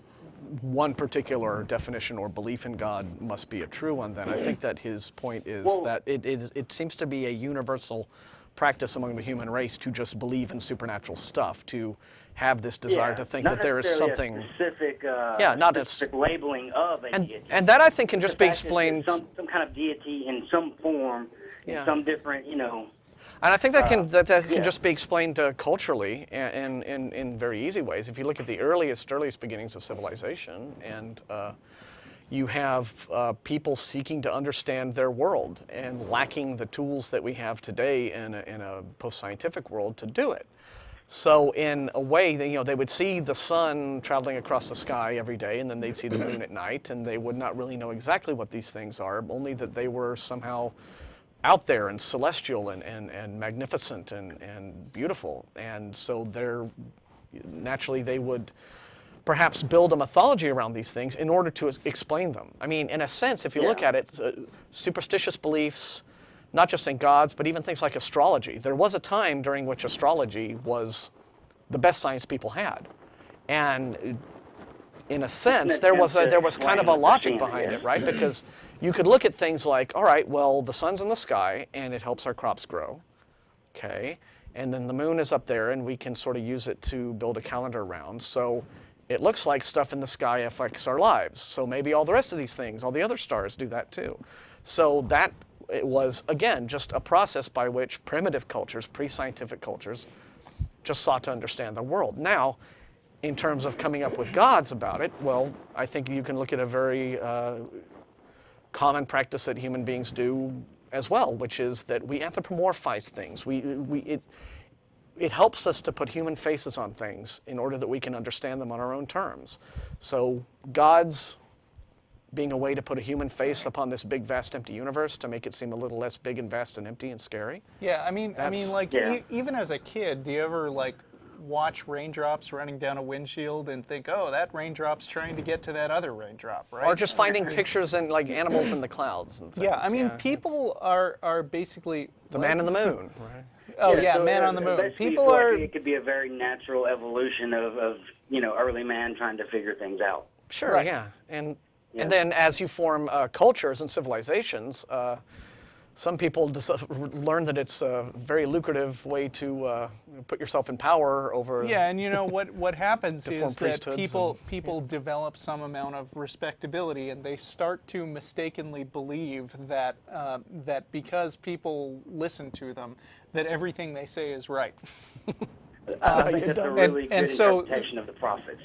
one particular definition or belief in God must be a true one. Then I think that his point is that it seems to be a universal practice among the human race to just believe in supernatural stuff, to have this desire to think that there is something a specific, not specific labeling of a deity. And that I think can just be explained. Some kind of deity in some form, in some different, And I think that can just be explained culturally in very easy ways. If you look at the earliest beginnings of civilization, and you have people seeking to understand their world and lacking the tools that we have today in a post-scientific world to do it. So in a way, they would see the sun traveling across the sky every day, and then they'd see the moon at night, and they would not really know exactly what these things are, only that they were somehow out there and celestial and magnificent and beautiful. And so naturally they would perhaps build a mythology around these things in order to explain them. I mean, in a sense, if you look at it, superstitious beliefs, not just in gods, but even things like astrology. There was a time during which astrology was the best science people had. And in a sense, there was kind of a logic behind it, right? Because you could look at things like, all right, well, the sun's in the sky, and it helps our crops grow, okay? And then the moon is up there, and we can sort of use it to build a calendar around. So it looks like stuff in the sky affects our lives. So maybe all the rest of these things, all the other stars do that too. So that it was, again, just a process by which primitive cultures, pre-scientific cultures, just sought to understand the world. Now, in terms of coming up with gods about it, well, I think you can look at a very common practice that human beings do as well, which is that we anthropomorphize things. It helps us to put human faces on things in order that we can understand them on our own terms. So gods being a way to put a human face upon this big, vast, empty universe to make it seem a little less big and vast and empty and scary. Yeah, I mean, even as a kid, do you ever watch raindrops running down a windshield and think, oh, that raindrop's trying to get to that other raindrop, right? Or just finding pictures and animals in the clouds and things. Yeah, I mean, people are basically the man in the moon, right? Oh yeah, so man on the moon. People are. It could be a very natural evolution of early man trying to figure things out. Sure, right. Yeah, and then as you form cultures and civilizations, some people learn that it's a very lucrative way to put yourself in power over. Yeah, and what happens is that people develop some amount of respectability, and they start to mistakenly believe that that because people listen to them, that everything they say is right. I think that's a really good interpretation of the prophets.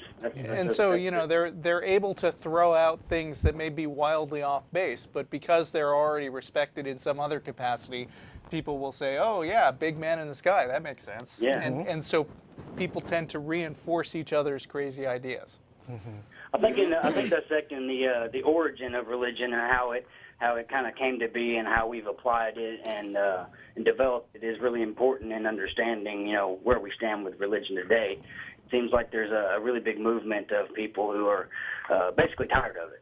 They're able to throw out things that may be wildly off base, but because they're already respected in some other capacity, people will say, "Oh yeah, big man in the sky, that makes sense." Yeah. And so people tend to reinforce each other's crazy ideas. I think dissecting the origin of religion and how it kind of came to be and how we've applied it and developed it is really important in understanding, where we stand with religion today. It seems like there's a really big movement of people who are basically tired of it,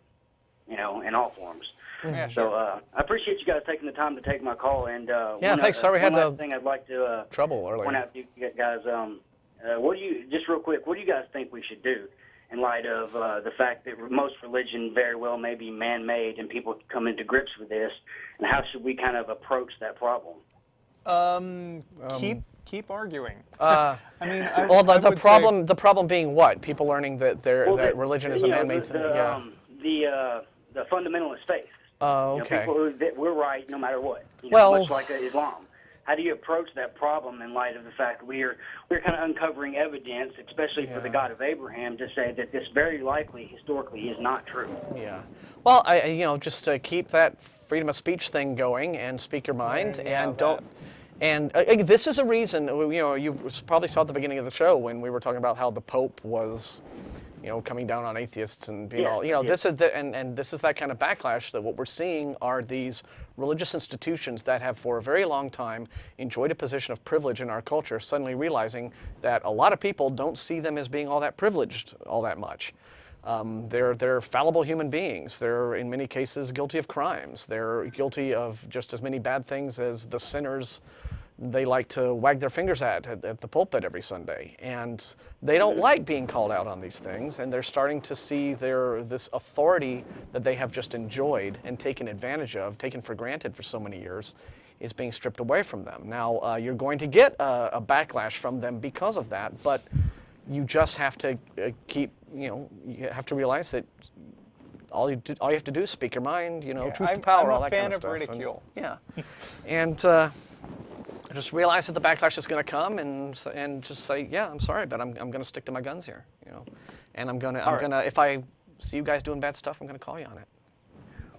in all forms. Yeah, So sure. I appreciate you guys taking the time to take my call. And Yeah, thanks. Sorry we had one last thing I'd like to trouble earlier. point out to you guys. What do you, just real quick, what do you guys think we should do in light of the fact that most religion very well may be man-made and people come into grips with this, and how should we kind of approach that problem? Keep arguing. Uh, I mean, well, I the would problem the problem being what? People learning that that religion is a you know, man-made thing. Yeah. The fundamentalist faith. Oh, You know, okay. people who that we're right no matter what. You know, Well- much like Islam. How do you approach that problem in light of the fact that we're kind of uncovering evidence, especially for the God of Abraham, to say that this very likely historically is not true? Yeah. Well, just keep that freedom of speech thing going and speak your mind, Yeah, and don't. And this is a reason. You probably saw at the beginning of the show when we were talking about how the Pope was, coming down on atheists and being all. This is and this is that kind of backlash that what we're seeing are these religious institutions that have for a very long time enjoyed a position of privilege in our culture, suddenly realizing that a lot of people don't see them as being all that privileged all that much. They're fallible human beings. They're in many cases guilty of crimes. They're guilty of just as many bad things as the sinners they like to wag their fingers at the pulpit every Sunday. And they don't like being called out on these things, and they're starting to see this authority that they have just enjoyed and taken advantage of, taken for granted for so many years, is being stripped away from them. Now, you're going to get a backlash from them because of that, but you just have to you have to realize that all you have to do is speak your mind, truth to power, all that kind of stuff. I'm a fan of ridicule. And just realize that the backlash is going to come, and just say, yeah, I'm sorry, but I'm going to stick to my guns here, and I'm gonna if I see you guys doing bad stuff, I'm going to call you on it.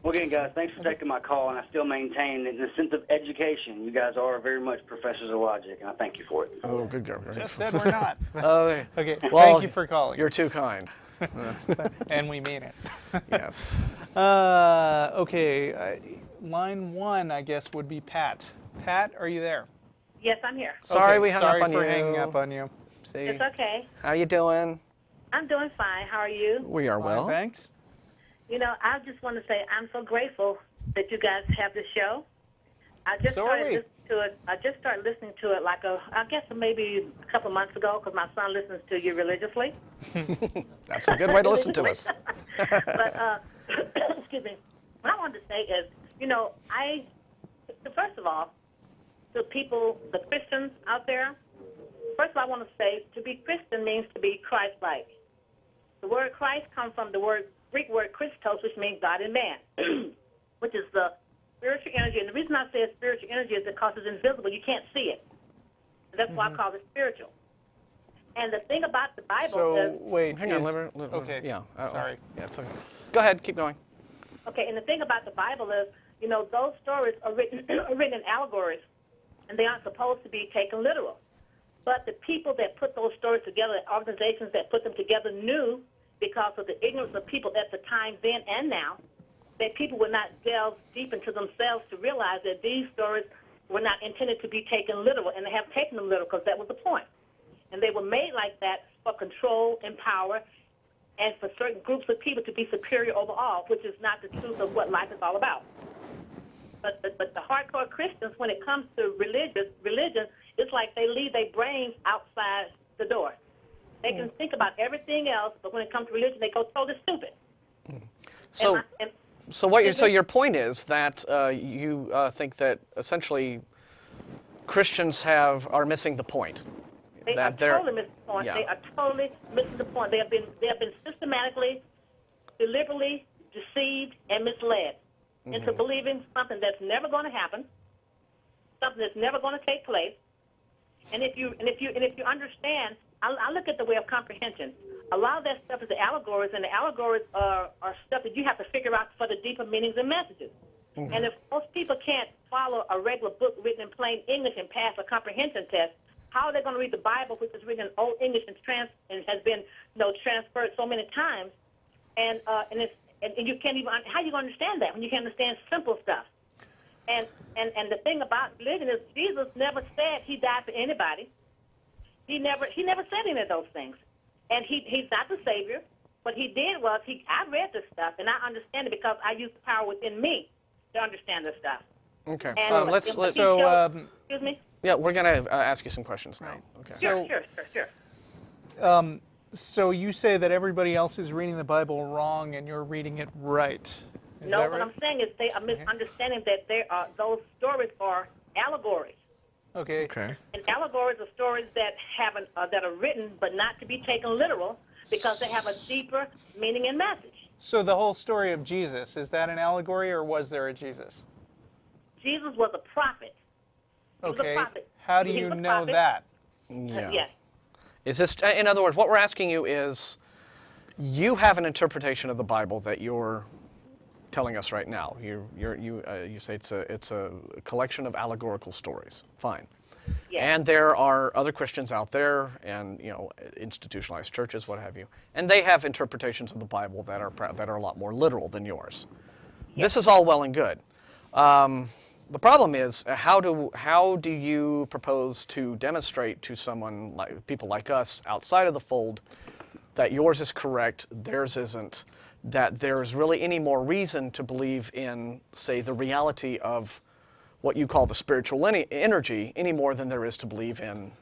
Well, again, guys, thanks for taking my call, and I still maintain that in the sense of education, you guys are very much professors of logic, and I thank you for it. Oh, good girl. Just said we're not. Okay. Okay. Well, thank you for calling. You're too kind. And we mean it. Yes. Okay. Line 1, I guess, would be Pat. Pat, are you there? Yes, I'm here. Sorry Okay, we hung up on you. Sorry for hanging up on you. See? It's okay. How you doing? I'm doing fine. How are you? We are well. Fine, thanks. I just want to say I'm so grateful that you guys have this show. I just So are we. started listening to it. I just started listening to it I guess maybe a couple months ago, because my son listens to you religiously. That's a good way to listen to us. But excuse me. What I wanted to say is, first of all, the people, the Christians out there, first of all, I want to say to be Christian means to be Christ-like. The word Christ comes from the Greek word Christos, which means God and man, which is the spiritual energy. And the reason I say it's spiritual energy is because it's invisible. You can't see it. And that's why I call it spiritual. And the thing about the Bible is... wait. Hang on, Okay. Yeah. Sorry. Yeah, it's okay. Go ahead, keep going. Okay, and the thing about the Bible is, those stories are written in allegories, and they aren't supposed to be taken literal. But the people that put those stories together, organizations that put them together, knew, because of the ignorance of people at the time then and now, that people would not delve deep into themselves to realize that these stories were not intended to be taken literal, and they have taken them literal because that was the point. And they were made like that for control and power, and for certain groups of people to be superior over all, which is not the truth of what life is all about. But the hardcore Christians, when it comes to religion, it's like they leave their brains outside the door. They can think about everything else, but when it comes to religion, they go totally stupid. So your point is that you think that essentially Christians are missing the point. They are totally missing the point. Yeah. They are totally missing the point. They have been systematically, deliberately deceived and misled into believing something that's never going to happen, something that's never going to take place. And if you understand, I look at the way of comprehension. A lot of that stuff is the allegories, and the allegories are stuff that you have to figure out for the deeper meanings and messages. And if most people can't follow a regular book written in plain English and pass a comprehension test, how are they going to read the Bible, which is written in Old English and has been transferred so many times? And you can't even, how are you going to understand that when you can't understand simple stuff? And the thing about religion is Jesus never said he died for anybody. He never said any of those things. And he's not the Savior. what he did was I read this stuff, and I understand it because I use the power within me to understand this stuff. Okay. And let's. excuse me? Yeah, we're going to ask you some questions now. Right. Okay. Sure. So you say that everybody else is reading the Bible wrong and you're reading it right. Is No, that what right? I'm saying is they are misunderstanding that those stories are allegories. Okay. Okay. And allegories are stories that that are written but not to be taken literal because they have a deeper meaning and message. So the whole story of Jesus, is that an allegory or was there a Jesus? Jesus was a prophet. He was a Okay. prophet. How do He you was a know prophet. that? Yeah. Yes. Is this, in other words, what we're asking you is, you have an interpretation of the Bible that you're telling us right now. You say it's a collection of allegorical stories. Fine. Yes. And there are other Christians out there, and institutionalized churches, what have you, and they have interpretations of the Bible that are a lot more literal than yours. This is all well and good. The problem is, how do you propose to demonstrate to someone people like us outside of the fold that yours is correct, theirs isn't, that there is really any more reason to believe in, say, the reality of what you call the spiritual energy any more than there is to believe in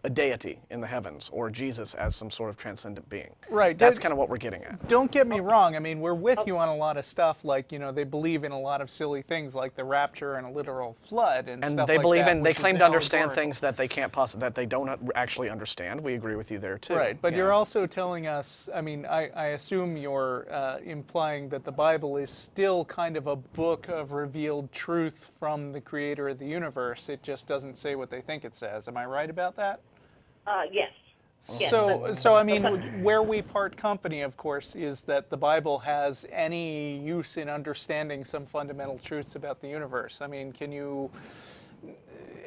a deity in the heavens or Jesus as some sort of transcendent being? Right. That's kind of what we're getting at. Don't get me wrong. I mean, we're with you on a lot of stuff. Like, they believe in a lot of silly things like the rapture and a literal flood and stuff they like believe that, in, they which is claim to understand allegorical. things that they can't that they don't actually understand. We agree with you there too. Right, but Yeah. you're also telling us, I mean, I assume you're implying that the Bible is still kind of a book of revealed truth from the creator of the universe. It just doesn't say what they think it says. Am I right about that? Yes. Yes. So I mean, where we part company, of course, is that the Bible has any use in understanding some fundamental truths about the universe. I mean, can you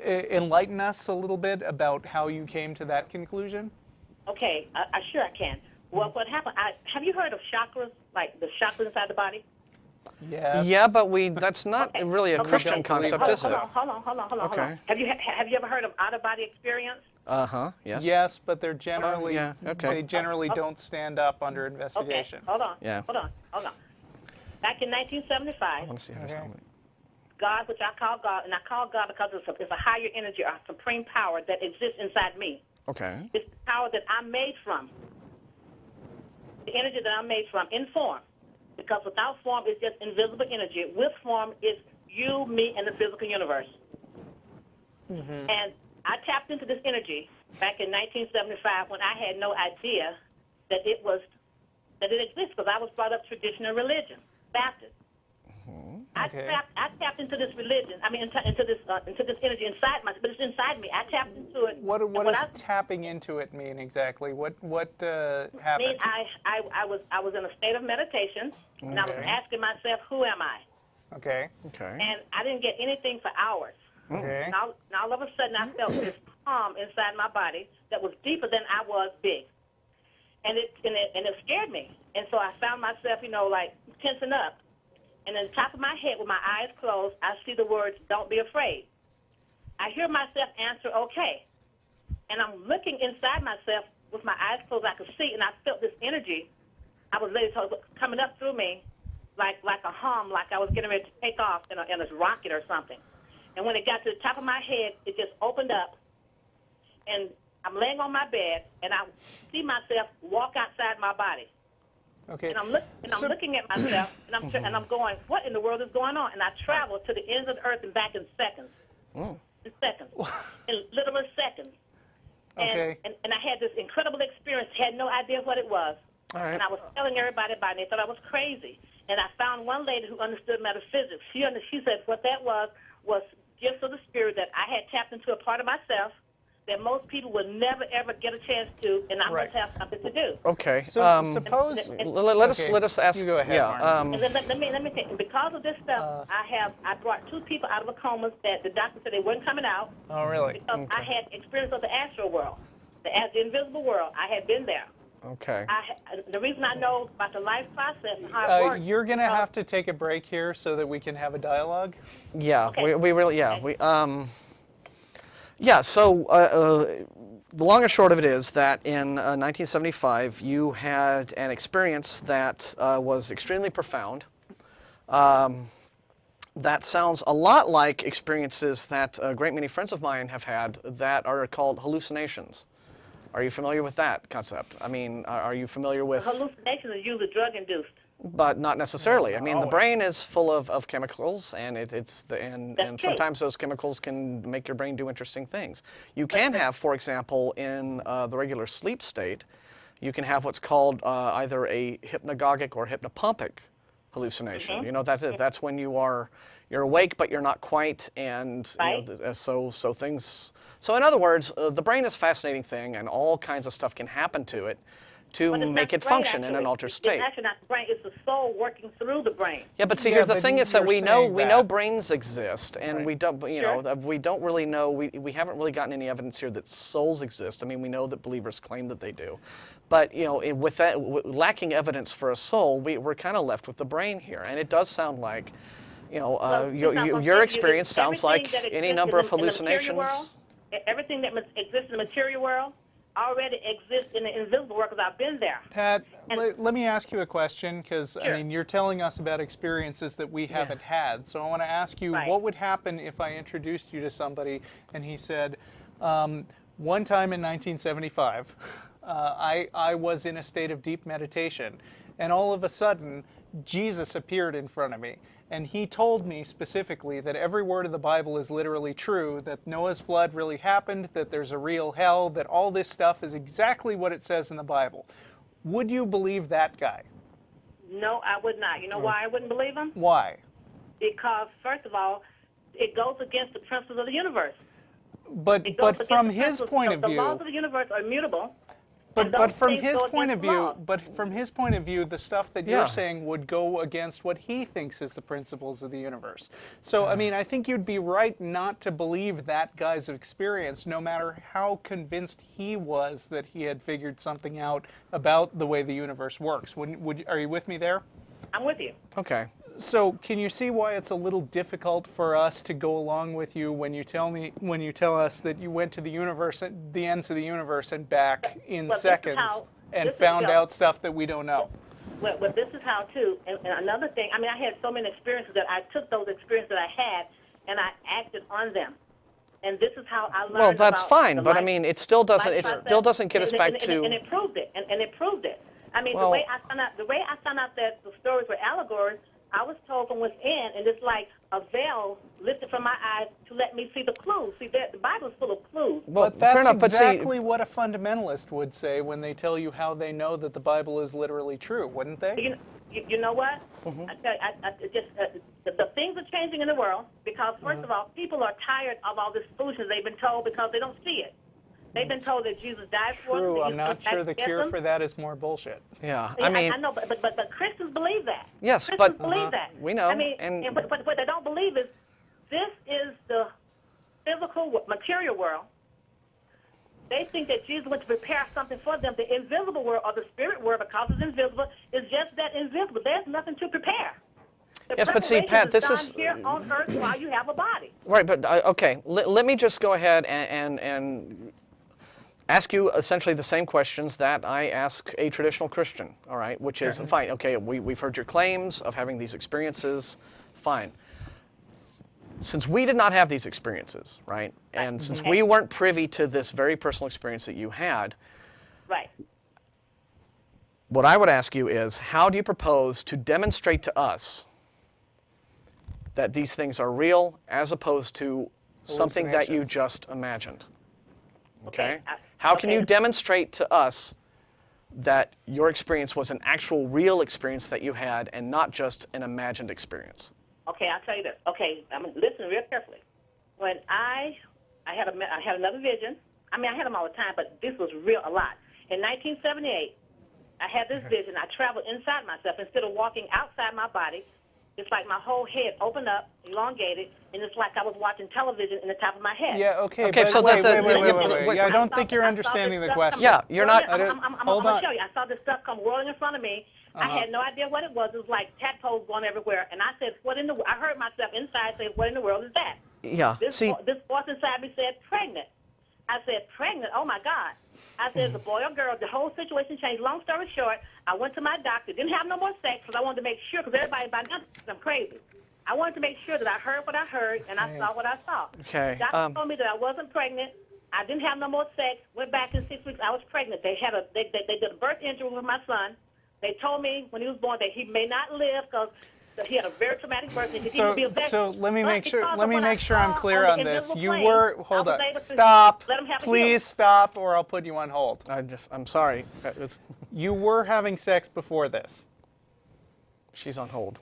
enlighten us a little bit about how you came to that conclusion? Okay, I sure I can. Well, what happened? Have you heard of chakras, like the chakras inside the body? Yes. Yeah, but that's not really a Okay. Christian concept, is it? Hold on. Okay. Have you ever heard of out-of-body experience? Yes. Yes, but they're generally yeah, okay. they generally don't don't up under investigation. Okay, hold on. Yeah. Hold on. Back in 1975, I want to see how Okay. God, which I call God, and I call God because it's a higher energy, a supreme power that exists inside me. Okay. It's the power that I'm made from. The energy that I'm made from in form. Because without form, it's just invisible energy. With form, it's you, me, and the physical universe. Mm-hmm. And I tapped into this energy back in 1975 when I had no idea that it exists, because I was brought up traditional religion, Baptist. Okay. I tapped into this religion. I mean, into this energy inside myself, but it's inside me. I tapped into it. What does tapping into it mean exactly? What happened? I mean, I was in a state of meditation, and I was Okay. asking myself, who am I? Okay. Okay. And I didn't get anything for hours. Okay. Now all of a sudden, I felt this calm inside my body that was deeper than I was big, and it scared me. And so I found myself, like tensing up. And in the top of my head, with my eyes closed, I see the words, "Don't be afraid." I hear myself answer, "Okay." And I'm looking inside myself with my eyes closed. I could see, and I felt this energy. I was ready to coming up through me, like a hum, like I was getting ready to take off in a rocket or something. And when it got to the top of my head, it just opened up, and I'm laying on my bed, and I see myself walk outside my body. Okay. And I'm looking at myself, and I'm going, what in the world is going on? And I travel to the ends of the earth and back in seconds. In seconds. In literal seconds. Okay. And I had this incredible experience, had no idea what it was. All right. And I was telling everybody about it, and they thought I was crazy. And I found one lady who understood metaphysics. She said what that was gifts of the spirit that I had tapped into a part of myself that most people would never, ever get a chance to, and I Right. must have something to do. Okay. So suppose. let us ask. You go ahead, Yeah. Mark. And then let me think. Because of this stuff, I brought 2 people out of a coma that the doctor said they weren't coming out Oh, really? because I had experience of the astral world, the invisible world. I had been there. Okay. The reason I know about the life process and how it works. You're going to have to take a break here so that we can have a dialogue. Yeah. Okay. We really. Yeah. We. Yeah, so the long and short of it is that in 1975, you had an experience that was extremely profound. That sounds a lot like experiences that a great many friends of mine have had that are called hallucinations. Are you familiar with that concept? I mean, are you familiar with... Hallucinations are usually drug-induced. But not necessarily. I mean, the always. brain is full of chemicals, and and That's true. sometimes those chemicals can make your brain do interesting things. You can have, for example, in the regular sleep state, you can have what's called either a hypnagogic or hypnopompic hallucination. Mm-hmm. You know, that's when you're awake but you're not quite, and Right. you know, so things. So in other words, the brain is a fascinating thing, and all kinds of stuff can happen to it to But it's make not it the brain, function in an actually. altered It's state. actually not the brain. It's the soul working through the brain. Yeah, but see, Yeah, here's the but thing: is that you're we know saying that. brains exist, and Right. we don't, Sure. we don't really know. We haven't really gotten any evidence here that souls exist. I mean, we know that believers claim that they do, but you know, with that lacking evidence for a soul, we're kind of left with the brain here, and it does sound like, you know, Well, it's not gonna your take experience you- sounds everything like that any exists number of in the material hallucinations. world, everything that exists in the material world already exists in the invisible world, because I've been there. Pat, And- let me ask you a question, because I Sure. mean, you're telling us about experiences that we haven't had. So I want to ask you, Right. what would happen if I introduced you to somebody and he said, one time in 1975, I was in a state of deep meditation, and all of a sudden, Jesus appeared in front of me. And he told me specifically that every word of the Bible is literally true, that Noah's flood really happened, that there's a real hell, that all this stuff is exactly what it says in the Bible. Would you believe that guy? No, I would not. You know why I wouldn't believe him? Why? Because, first of all, it goes against the principles of the universe. But It goes against from the his principles- point of the laws view, of the universe are immutable. but and those from things his go point of against view, law. but from his point of view, the stuff that Yeah. you're saying would go against what he thinks is the principles of the universe. So I mean, I think you'd be right not to believe that guy's experience, no matter how convinced he was that he had figured something out about the way the universe works. Are you with me there? I'm with you. Okay. So can you see why it's a little difficult for us to go along with you when you tell us that you went to the universe, the ends of the universe and back in But this is seconds how- and this is found how- out stuff that we don't know? Well, this is how, too. And another thing, I mean, I had so many experiences that I took those experiences that I had and I acted on them. And this is how I learned Well, that's about fine, the but I life- mean, it still doesn't life process. get us back and to. it proved it. And it proved it. I mean, Well- the way I found out that the stories were allegories, I was told from within, and it's like a veil lifted from my eyes to let me see the clues. See, the Bible's full of clues. Well, But that's fair enough, but see, exactly what a fundamentalist would say when they tell you how they know that the Bible is literally true, wouldn't they? You know what? Mm-hmm. I tell you, I just the things are changing in the world because, first of all, people are tired of all this foolishness they've been told because they don't see it. They've been told that Jesus died for True, us. I'm not sure the cure for that is more bullshit. yeah, Yeah, I mean, I know, but Christians believe that. Yes, Christians but- believe that. we know, I mean, and- but what they don't believe is this is the physical material world. They think that Jesus went to prepare something for them. The invisible world or the spirit world, because it's invisible, is just that invisible. There's nothing to prepare. The Yes, but see, preparation Pat, this done is- here on earth while you have a body. right, but okay, let me just go ahead and ask you essentially the same questions that I ask a traditional Christian, all right, which is, fine, okay, we've heard your claims of having these experiences, fine. Since we did not have these experiences, right, and since we weren't privy to this very personal experience that you had, Right. what I would ask you is, how do you propose to demonstrate to us that these things are real as opposed to something that you Hallucinations. just imagined? Okay? Okay, How can okay. you demonstrate to us that your experience was an actual real experience that you had and not just an imagined experience? Okay, I'll tell you this. Okay, listen real carefully. When I had another vision. I mean, I had them all the time, but this was real a lot. In 1978, I had this vision. I traveled inside myself instead of walking outside my body. It's like my whole head opened up, elongated, and it's like I was watching television in the top of my head. Yeah, okay, Okay, but so wait, that- wait. Yeah, I don't saw- think you're I saw understanding this the stuff question. Yeah, you're not- I'm Hold going on. to show you. I saw this stuff come whirling in front of me. I had no idea what it was. It was like tadpoles going everywhere. And I said, I heard myself inside say, what in the world is that? Yeah. This voice inside me said, pregnant. I said, pregnant? Oh, my God. I said, it's a boy or girl. The whole situation changed. Long story short, I went to my doctor. Didn't have no more sex because I wanted to make sure, because everybody by now thinks I'm crazy. I wanted to make sure that I heard what I heard and I saw what I saw. Okay. Doctor told me that I wasn't pregnant. I didn't have no more sex. Went back in 6 weeks. I was pregnant. They did a birth injury with my son. They told me when he was born that he may not live because he had a very traumatic birth injury. So let me make sure I'm clear on this. You plane, were hold on. Stop. Please stop, or I'll put you on hold. I'm sorry. You were having sex before this. She's on hold.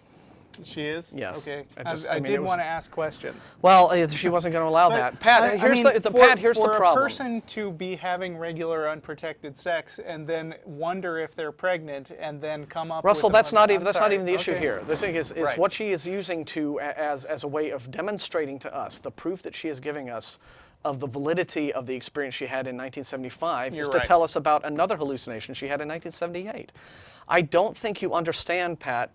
She is? Yes. Okay. I did want to ask questions. Well, she wasn't going to allow that. Pat, here's the problem. For a person to be having regular unprotected sex and then wonder if they're pregnant and then come up Russell, with that's not even the issue Okay. here. The thing is Right. what she is using as a way of demonstrating to us the proof that she is giving us of the validity of the experience she had in 1975 is to tell us about another hallucination she had in 1978. I don't think you understand, Pat,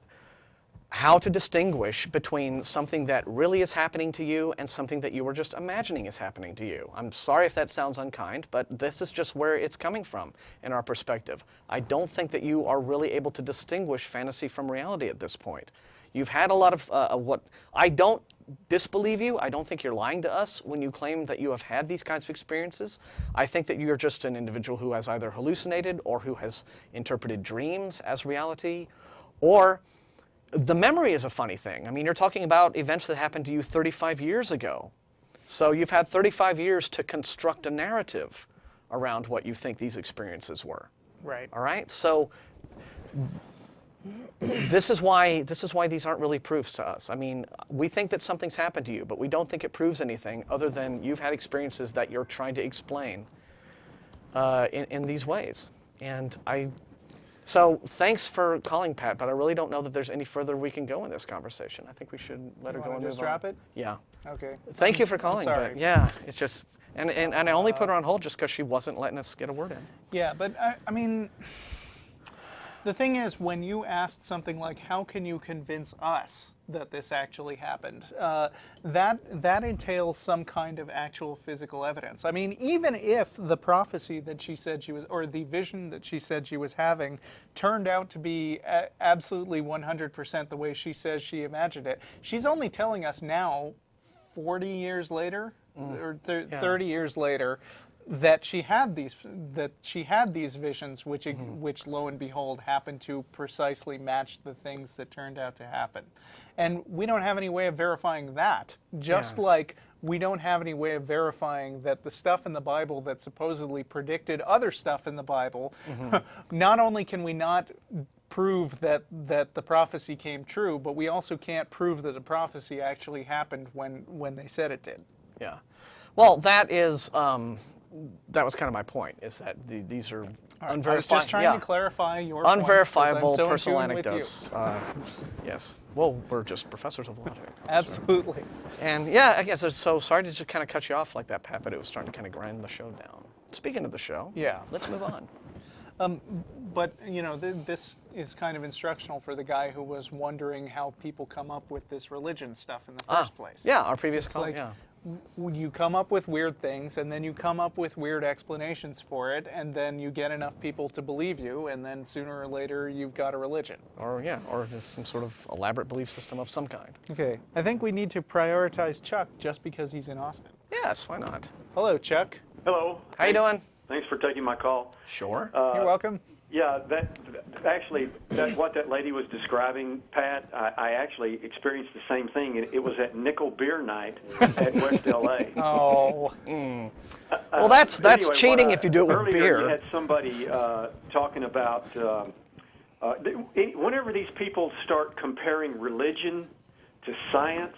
how to distinguish between something that really is happening to you and something that you were just imagining is happening to you. I'm sorry if that sounds unkind, but this is just where it's coming from in our perspective. I don't think that you are really able to distinguish fantasy from reality at this point. You've had a lot of what I don't disbelieve you. I don't think you're lying to us when you claim that you have had these kinds of experiences. I think that you're just an individual who has either hallucinated or who has interpreted dreams as reality, or the memory is a funny thing. I mean, you're talking about events that happened to you 35 years ago. So you've had 35 years to construct a narrative around what you think these experiences were. Right. All right? So this is why these aren't really proofs to us. I mean, we think that something's happened to you, but we don't think it proves anything other than you've had experiences that you're trying to explain in these ways. So thanks for calling, Pat, but I really don't know that there's any further we can go in this conversation. I think we should let her go and move on. Just drop it? Yeah. Okay. Thank you for calling, sorry. but yeah, it's just, and I only put her on hold just because she wasn't letting us get a word in. Yeah, but I mean, the thing is, when you asked something like, how can you convince us that this actually happened, that entails some kind of actual physical evidence. I mean, even if the prophecy that she said she was, or the vision that she said she was having, turned out to be absolutely 100% the way she says she imagined it, she's only telling us now, 40 years later, or 30 years later, that she had these visions, which lo and behold happened to precisely match the things that turned out to happen, and we don't have any way of verifying that. Just like we don't have any way of verifying that the stuff in the Bible that supposedly predicted other stuff in the Bible, not only can we not prove that the prophecy came true, but we also can't prove that the prophecy actually happened when they said it did. Yeah. Well, that is. That was kind of my point, is that these are unverifiable. I was just trying to clarify your point, unverifiable so personal anecdotes. Yes. Well, we're just professors of logic. Absolutely. And yeah, I guess so. Sorry to just kind of cut you off like that, Pat, but it was starting to kind of grind the show down. Speaking of the show, let's move on. But you know, this is kind of instructional for the guy who was wondering how people come up with this religion stuff in the first place. Yeah, our previous call. Like, you come up with weird things, and then you come up with weird explanations for it, and then you get enough people to believe you, and then sooner or later you've got a religion. Or just some sort of elaborate belief system of some kind. Okay, I think we need to prioritize Chuck just because he's in Austin. Yes, why not? Hello, Chuck. Hello. How you doing? Thanks for taking my call. Sure. You're welcome. Yeah, what that lady was describing, Pat, I actually experienced the same thing. It was at Nickel Beer Night at West L.A. Oh. Well, that's anyway, cheating if you do it with earlier beer. You had somebody talking about whenever these people start comparing religion to science,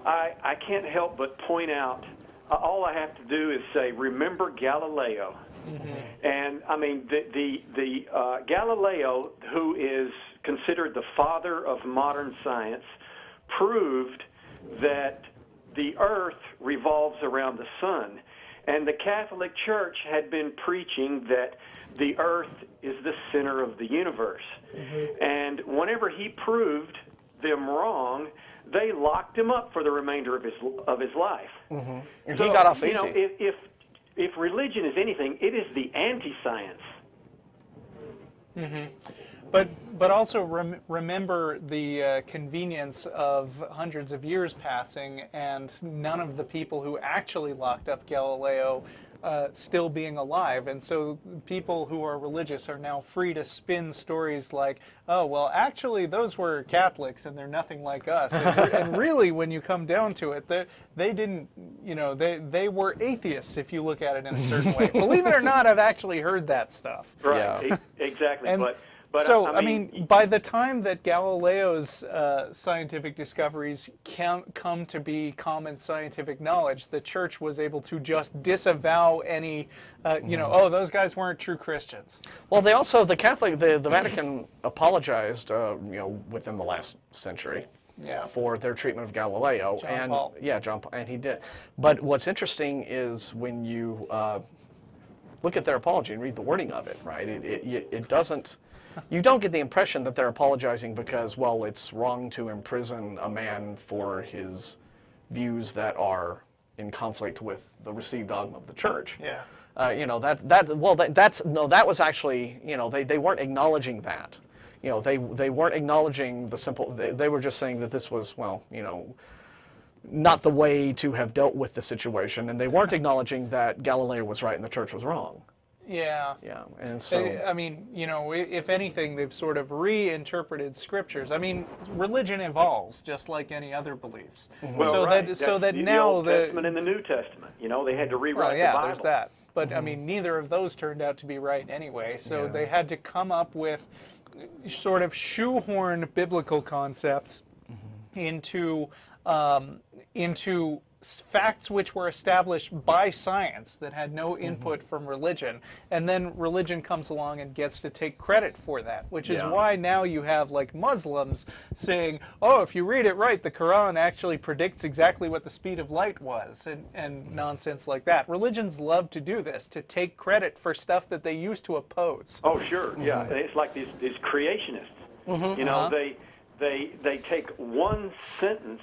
I can't help but point out, all I have to do is say, remember Galileo. And I mean, the Galileo, who is considered the father of modern science, proved that the Earth revolves around the sun. And the Catholic Church had been preaching that the Earth is the center of the universe. And whenever he proved them wrong, they locked him up for the remainder of his life. And So, he got off you easy. know, if religion is anything, it is the anti-science. But also remember the convenience of hundreds of years passing and none of the people who actually locked up Galileo still being alive. And so people who are religious are now free to spin stories like, oh, well, actually, those were Catholics and they're nothing like us. And really, when you come down to it, they didn't, you know, they were atheists if you look at it in a certain way. Believe it or not, I've actually heard that stuff. Right, Yeah. Exactly. And But so, I mean, by the time that Galileo's scientific discoveries come to be common scientific knowledge, the church was able to just disavow any, you know, oh, those guys weren't true Christians. Well, they also, the Vatican apologized, you know, within the last century. Yeah. For their treatment of Galileo. John Paul. Yeah, John Paul, and he did. But what's interesting is when you look at their apology and read the wording of it, right? It doesn't. You don't get the impression that they're apologizing because, well, it's wrong to imprison a man for his views that are in conflict with the received dogma of the church. Yeah. You know, that was actually, you know, they weren't acknowledging that. You know, they weren't acknowledging the simple, they were just saying that this was, well, you know, not the way to have dealt with the situation, and they weren't acknowledging that Galileo was right and the church was wrong. Yeah. Yeah, and so... I mean, you know, if anything, they've sort of reinterpreted scriptures. I mean, religion evolves just like any other beliefs. well, right. So that the now Old Testament and the New Testament, you know, they had to rewrite the Bible. there's that. But I mean, neither of those turned out to be right anyway. So they had to come up with sort of shoehorn biblical concepts into facts which were established by science that had no input from religion, and then religion comes along and gets to take credit for that, which is why now you have like Muslims saying, oh, if you read it right, the Quran actually predicts exactly what the speed of light was, and nonsense like that. Religions love to do this, to take credit for stuff that they used to oppose. Oh, sure, yeah. It's like these creationists. You know, they take one sentence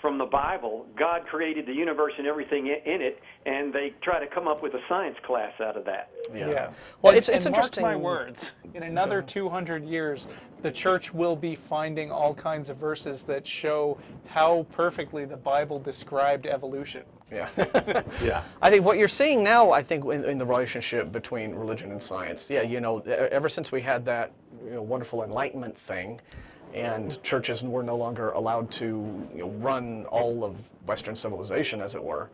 from the Bible, God created the universe and everything in it, and they try to come up with a science class out of that. Yeah. Well, and, it's and interesting. Mark my words, in another 200 years, the church will be finding all kinds of verses that show how perfectly the Bible described evolution. Yeah. Yeah. I think what you're seeing now, I think, in the relationship between religion and science, you know, ever since we had that wonderful Enlightenment thing, and churches were no longer allowed to run all of Western civilization, as it were.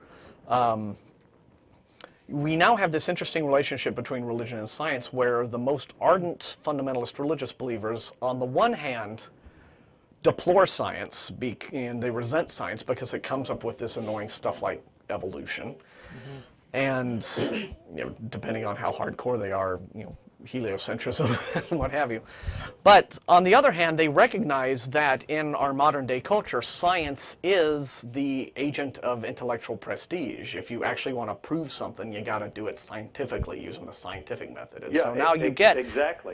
We now have this interesting relationship between religion and science where the most ardent fundamentalist religious believers, on the one hand, deplore science and they resent science because it comes up with this annoying stuff like evolution. And depending on how hardcore they are, heliocentrism and what have you. But on the other hand, they recognize that in our modern day culture, science is the agent of intellectual prestige. If you actually want to prove something, you got to do it scientifically using the scientific method. And so now you get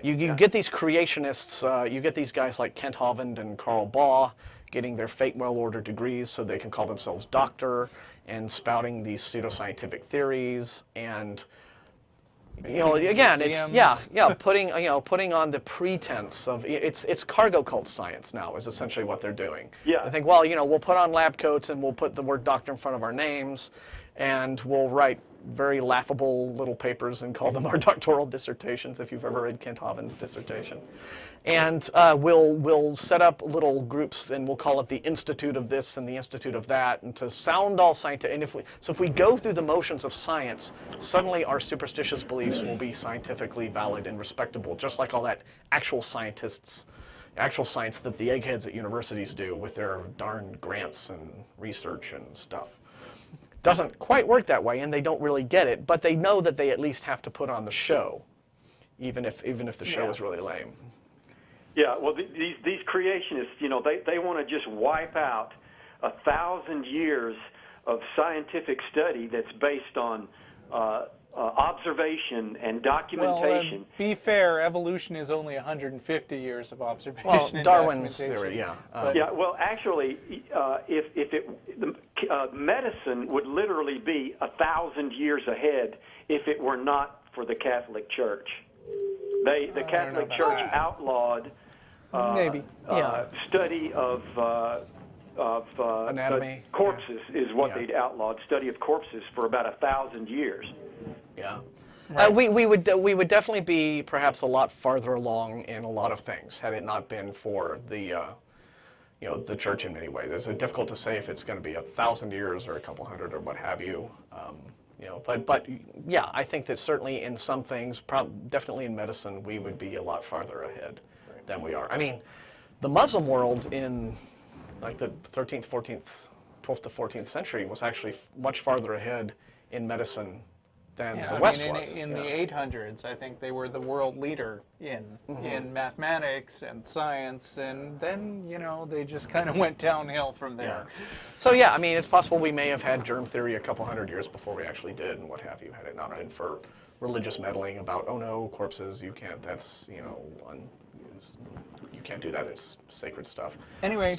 you get these creationists, you get these guys like Kent Hovind and Karl Baugh getting their fake mail-order degrees so they can call themselves doctor and spouting these pseudoscientific theories and again, it's putting on the pretense of it's cargo cult science now is essentially what they're doing. Yeah. They think, well, we'll put on lab coats and we'll put the word doctor in front of our names, and we'll write very laughable little papers and call them our doctoral dissertations. If you've ever read Kent Hovind's dissertation, and we'll set up little groups and we'll call it the Institute of this and the Institute of that, and to sound all scientific. And if we go through the motions of science, suddenly our superstitious beliefs will be scientifically valid and respectable, just like all that actual science that the eggheads at universities do with their darn grants and research and stuff. Doesn't quite work that way, and they don't really get it, but they know that they at least have to put on the show, even if the show is really lame. Yeah, well, these creationists, they want to just wipe out 1,000 years of scientific study that's based on observation and documentation. Well, be fair, evolution is only 150 years of observation. Well, and Darwin's documentation. theory, yeah. Yeah, well, actually, medicine would literally be 1,000 years ahead if it were not for the Catholic Church. The Catholic Church outlawed study of anatomy, corpses is what they'd outlawed. Study of corpses for about 1,000 years. Yeah. Right. We would definitely be perhaps a lot farther along in a lot of things had it not been for the the church in many ways. It's difficult to say if it's going to be 1,000 years or a couple hundred or what have you. But yeah, I think that certainly in some things, definitely in medicine, we would be a lot farther ahead than we are. I mean, the Muslim world in like the 13th, 14th, 12th to 14th century was actually much farther ahead in medicine than the West was. In the 800s, I think they were the world leader in mathematics and science, and then, they just kind of went downhill from there. Yeah. So yeah, I mean, it's possible we may have had germ theory a couple hundred years before we actually did, and what have you, had it not been for religious meddling about, oh no, corpses, you can't, that's, you can't do that, it's sacred stuff. Anyway.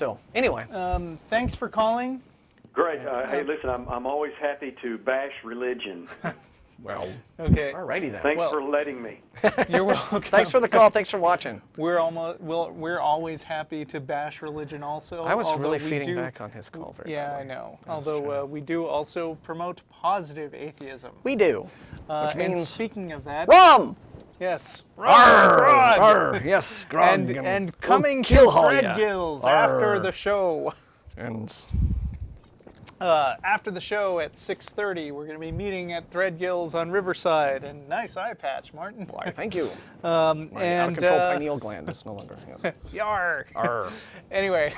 Thanks for calling. Great. Hey, listen, I'm always happy to bash religion. Well, okay. Alrighty then. Thanks for letting me. You're welcome. Thanks for the call. Thanks for watching. We're always happy to bash religion also. I was really feeding back on his call very I know. Although we do also promote positive atheism. We do. Which means, speaking of that, rum. Yes. Grog. Yes, grog. And coming to Threadgills after the show. And after the show at 6:30, we're going to be meeting at Threadgills on Riverside. And nice eye patch, Martin. Why, thank you. My out-of-control pineal gland is no longer. Yes. Yar. Arr. Anyway.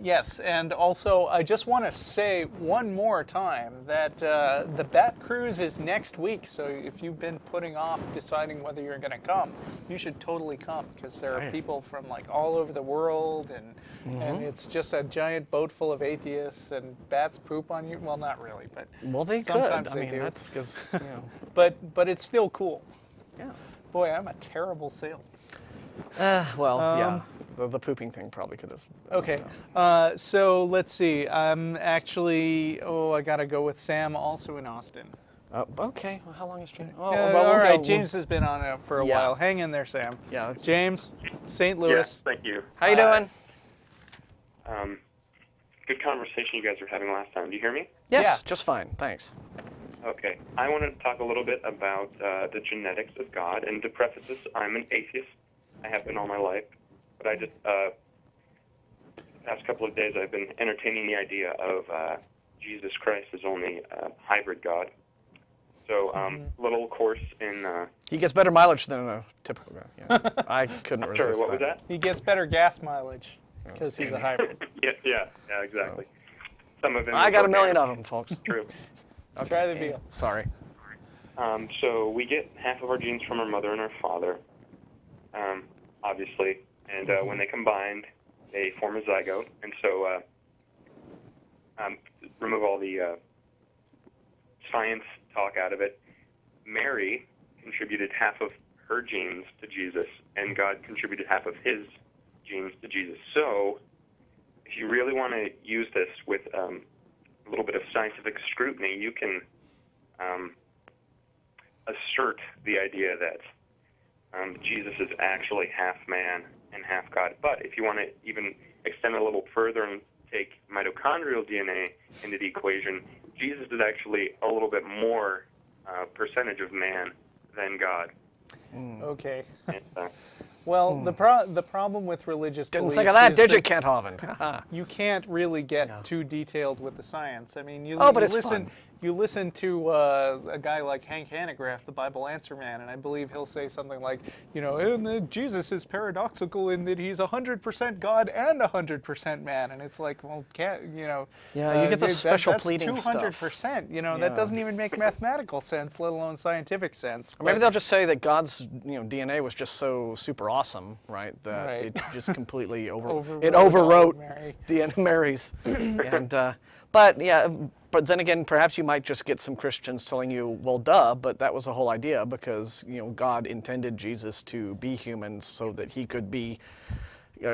Yes, and also I just want to say one more time that the Bat Cruise is next week, so if you've been putting off deciding whether you're going to come, you should totally come, because there are people from like all over the world, and it's just a giant boat full of atheists, and bats poop on you. Well, not really, but they sometimes could. they I mean, do. that's because but it's still cool. Yeah. Boy, I'm a terrible salesman. Yeah. The pooping thing probably could have. Okay, so let's see. I'm actually, I got to go with Sam, also in Austin. Okay, well, how long is James? All right, James has been on it for a while. Hang in there, Sam. Yeah, James, St. Louis. Yes, thank you. How you doing? Good conversation you guys were having last time. Do you hear me? Yes, just fine, thanks. Okay, I wanted to talk a little bit about the genetics of God, and to preface this, I'm an atheist. I have been all my life. But I just, the past couple of days, I've been entertaining the idea of Jesus Christ as only a hybrid God. So, little course in... he gets better mileage than a typical guy. Yeah. I couldn't resist Sorry, what was that? He gets better gas mileage because he's a hybrid. Yeah, exactly. So, some of them. I got 1 million of them, folks. True. Okay. Try the deal. Sorry. So we get half of our genes from our mother and our father, obviously. And when they combined, they form a zygote. And so remove all the science talk out of it. Mary contributed half of her genes to Jesus, and God contributed half of his genes to Jesus. So if you really want to use this with a little bit of scientific scrutiny, you can assert the idea that Jesus is actually half man and half God. But if you want to even extend it a little further and take mitochondrial DNA into the equation, Jesus is actually a little bit more percentage of man than God. Okay. And, well, the problem with religious Didn't beliefs think of that, is did you, Kent Hovind? you can't really get too detailed with the science. I mean, you listen to a guy like Hank Hanegraaff, the Bible Answer Man, and I believe he'll say something like, Jesus is paradoxical in that he's 100% God and 100% man, and it's like, well, you get the special pleading that's stuff. 200%. That doesn't even make mathematical sense, let alone scientific sense. Or maybe they'll just say that God's DNA was just so super awesome, right? That it just completely overwrote Mary. DNA Mary's. And but yeah, But then again, perhaps you might just get some Christians telling you, well, duh, but that was the whole idea because, God intended Jesus to be human so that he could be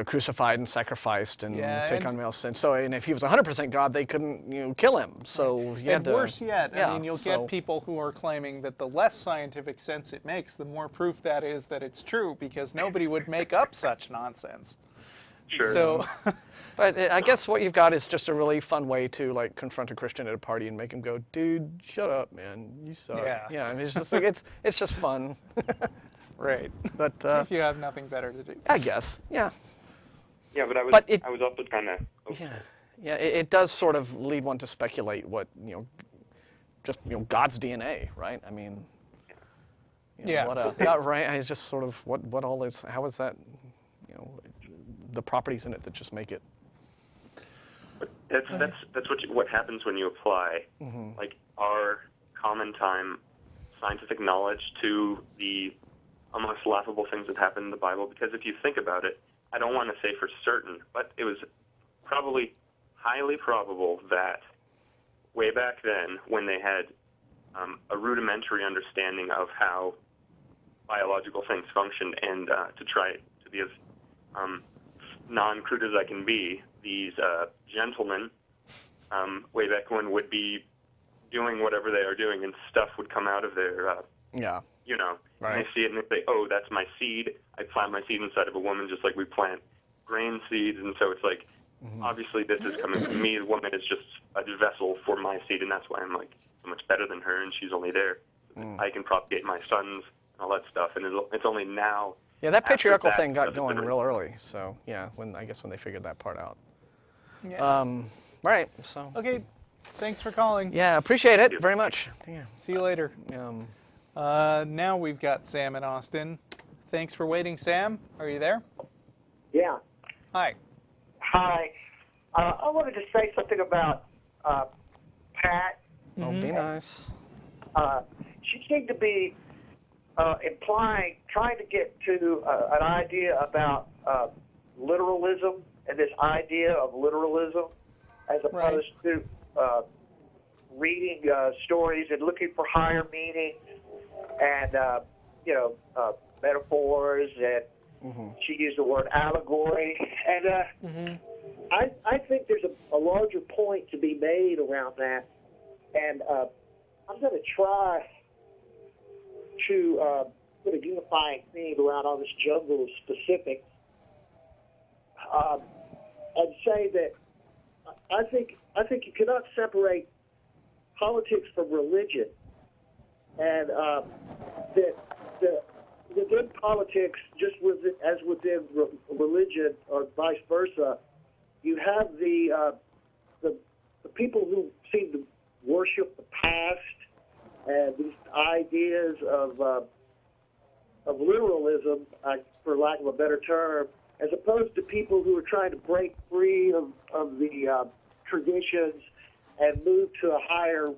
crucified and sacrificed and take on male sin. So, and if he was 100% God, they couldn't, kill him. So you had to. Worse yet, you'll get people who are claiming that the less scientific sense it makes, the more proof that is that it's true, because nobody would make up such nonsense. Sure. So. But I guess what you've got is just a really fun way to confront a Christian at a party and make him go, dude, shut up, man, you suck. Yeah. I mean, it's just it's just fun. Right. But if you have nothing better to do. I guess, yeah. Yeah, but I was also kind of. It does sort of lead one to speculate what God's DNA, right? I mean. Right. It's just sort of what all is. How is that? The properties in it that just make it. That's what happens when you apply our common time scientific knowledge to the almost laughable things that happen in the Bible. Because if you think about it, I don't want to say for certain, but it was probably highly probable that way back then, when they had a rudimentary understanding of how biological things functioned, and to try to be as non-crude as I can be, these gentlemen way back when would be doing whatever they are doing, and stuff would come out of their, right. And they see it and they say, oh, that's my seed. I plant my seed inside of a woman just like we plant grain seeds, and so it's like, obviously this is coming from me. The woman is just a vessel for my seed, and that's why I'm so much better than her, and she's only there. I can propagate my sons and all that stuff, and it's only now. Yeah, that patriarchal thing got going real early. So yeah, when they figured that part out. Yeah. Right. So. Okay. Thanks for calling. Yeah, appreciate it very much. Yeah. See you later. Now we've got Sam in Austin. Thanks for waiting, Sam. Are you there? Yeah. Hi. Hi. I wanted to say something about Pat. Oh, be nice. She seemed to be trying to get to an idea about literalism, and this idea of literalism, as opposed to reading stories and looking for higher meaning and metaphors, and she used the word allegory, and I think there's a larger point to be made around that, and I'm going to try to put a unifying theme around all this jungle of specifics, and say that I think you cannot separate politics from religion, and that within politics, just as within religion, or vice versa, you have the people who seem to worship the past and these ideas of literalism, for lack of a better term, as opposed to people who are trying to break free of the traditions and move to a higher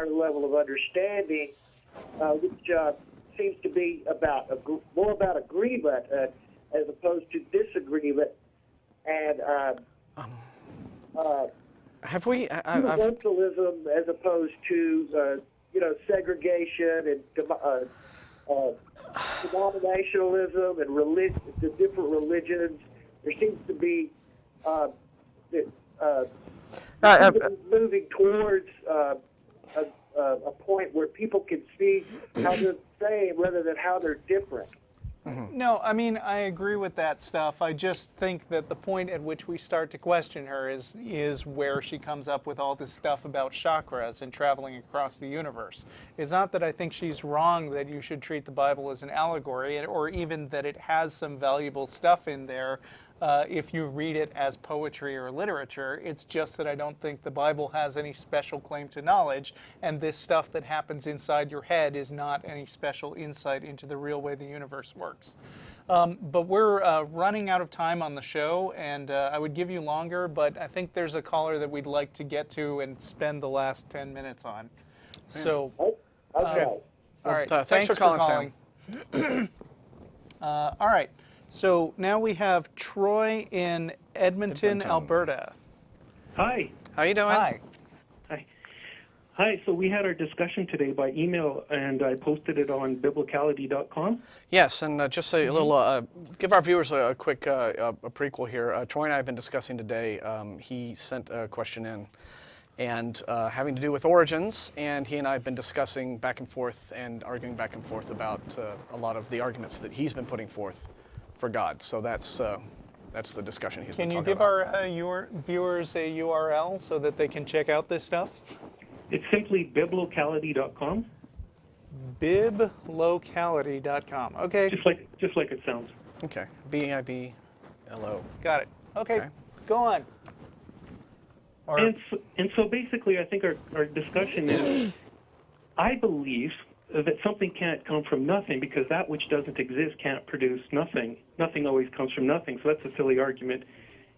level of understanding, which seems to be more about agreement as opposed to disagreement, and have we universalism as opposed to segregation and denominationalism and the different religions. There seems to be moving towards a point where people can see how they're the same rather than how they're different. No, I mean, I agree with that stuff. I just think that the point at which we start to question her is where she comes up with all this stuff about chakras and traveling across the universe. It's not that I think she's wrong that you should treat the Bible as an allegory, or even that it has some valuable stuff in there if you read it as poetry or literature. It's just that I don't think the Bible has any special claim to knowledge, and this stuff that happens inside your head is not any special insight into the real way the universe works. But we're running out of time on the show, and I would give you longer, but I think there's a caller that we'd like to get to and spend the last 10 minutes on. So, okay. All right. Thanks for calling. Sam. All right. So now we have Troy in Edmonton, Alberta. Hi. How you doing? Hi. Hi. Hi, so we had our discussion today by email, and I posted it on biblicality.com. Yes, and just a little, give our viewers a quick a prequel here. Troy and I have been discussing today. He sent a question in, and having to do with origins, and he and I have been discussing back and forth and arguing back and forth about a lot of the arguments that he's been putting forth for God. So that's the discussion he's been talking about. Can you give our your viewers a URL so that they can check out this stuff? It's simply biblocality.com. Biblocality.com. Okay. Just like it sounds. Okay. BIBLO. Got it. Okay. Go on. And so basically, I think our discussion is, I believe that something can't come from nothing because that which doesn't exist can't produce nothing. Nothing always comes from nothing. So that's a silly argument.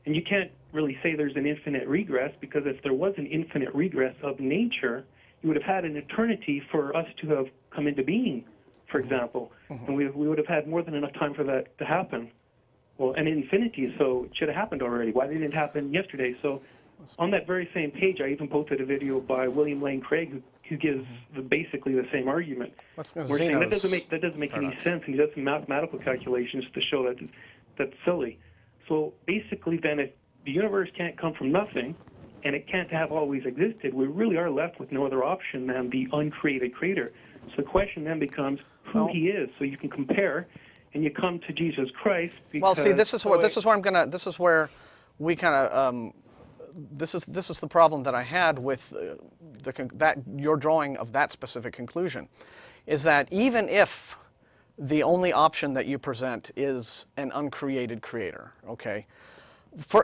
And you can't really say there's an infinite regress, because if there was an infinite regress of nature, you would have had an eternity for us to have come into being, for example. And we would have had more than enough time for that to happen. Well, an infinity, so it should have happened already. Why didn't it happen yesterday? So on that very same page, I even posted a video by William Lane Craig who gives basically the same argument. We're saying that doesn't make any sense, and he does some mathematical calculations to show that that's silly. So basically then, if the universe can't come from nothing, and it can't have always existed, we really are left with no other option than the uncreated creator. So the question then becomes who he is. So you can compare, and you come to Jesus Christ. Well, see, this is where we kind of this is the problem that I had with that your drawing of that specific conclusion, is that even if the only option that you present is an uncreated creator, okay?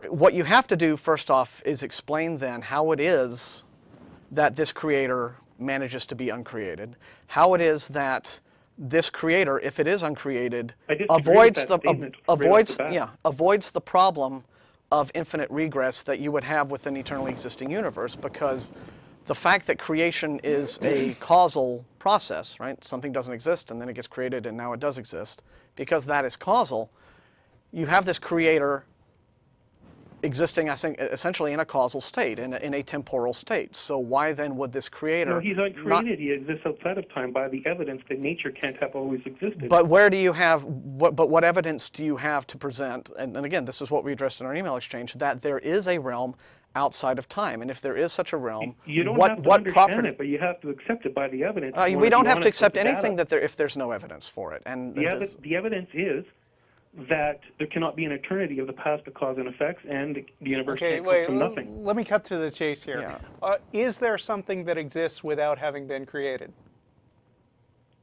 What you have to do, first off, is explain then how it is that this creator manages to be uncreated, how it is that this creator, if it is uncreated, avoids the problem of infinite regress that you would have with an eternally existing universe, because the fact that creation is a causal process, right? Something doesn't exist and then it gets created and now it does exist. Because that is causal, you have this creator existing, I think, essentially in a causal state, in a temporal state. So why then would this creator... No, he's uncreated. He exists outside of time by the evidence that nature can't have always existed. But where do you have... what evidence do you have to present? And again, this is what we addressed in our email exchange, that there is a realm outside of time, and if there is such a realm, you don't have to understand it, but you have to accept it by the evidence. We don't have to accept anything if there's no evidence for it. And the evidence is that there cannot be an eternity of the past of cause and effects, and the universe can't come from nothing. Let me cut to the chase here. Yeah. Is there something that exists without having been created?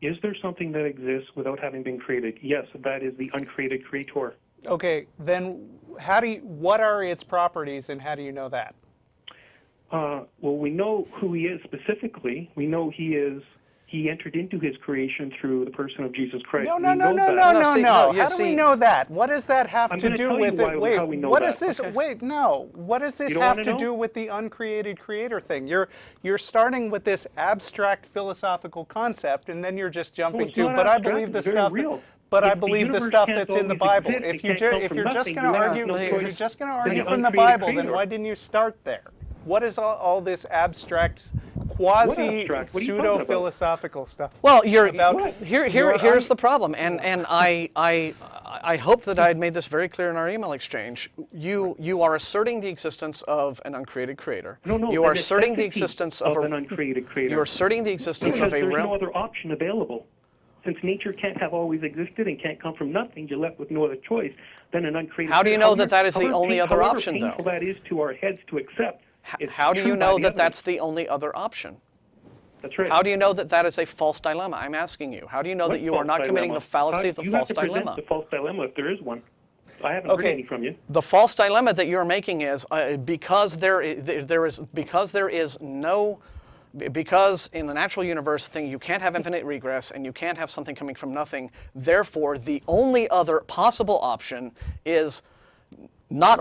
Is there something that exists without having been created? Yes, that is the uncreated creator. Okay, then what are its properties, and how do you know that? Well, we know who he is specifically. We know he entered into his creation through the person of Jesus Christ. No. How do we know that? What does that have to do with it? Wait, what does this? Okay. Wait, no. What does this have to do with the uncreated creator thing? You're starting with this abstract philosophical concept, and then you're just jumping to. But I believe the stuff. But I believe the stuff that's in the Bible. If you're just going to argue from the Bible, then why didn't you start there? What is all this abstract, quasi-pseudo-philosophical stuff? Well, here's the problem, and I hope that I had made this very clear in our email exchange. You are asserting the existence of an uncreated creator. No. You are asserting the existence of an uncreated creator. You're asserting the existence of a realm. There's no other option available. Since nature can't have always existed and can't come from nothing, you're left with no other choice than an uncreated. How do you know that is the only other option, though? How painful that is to our heads to accept. How do you know that that's the only other option? That's right. How do you know that that is a false dilemma? I'm asking you. How do you know that you are not committing the fallacy of the false dilemma? You have to present the false dilemma if there is one. I haven't heard any from you. The false dilemma that you're making is because in the natural universe thing you can't have infinite regress and you can't have something coming from nothing. Therefore, the only other possible option is not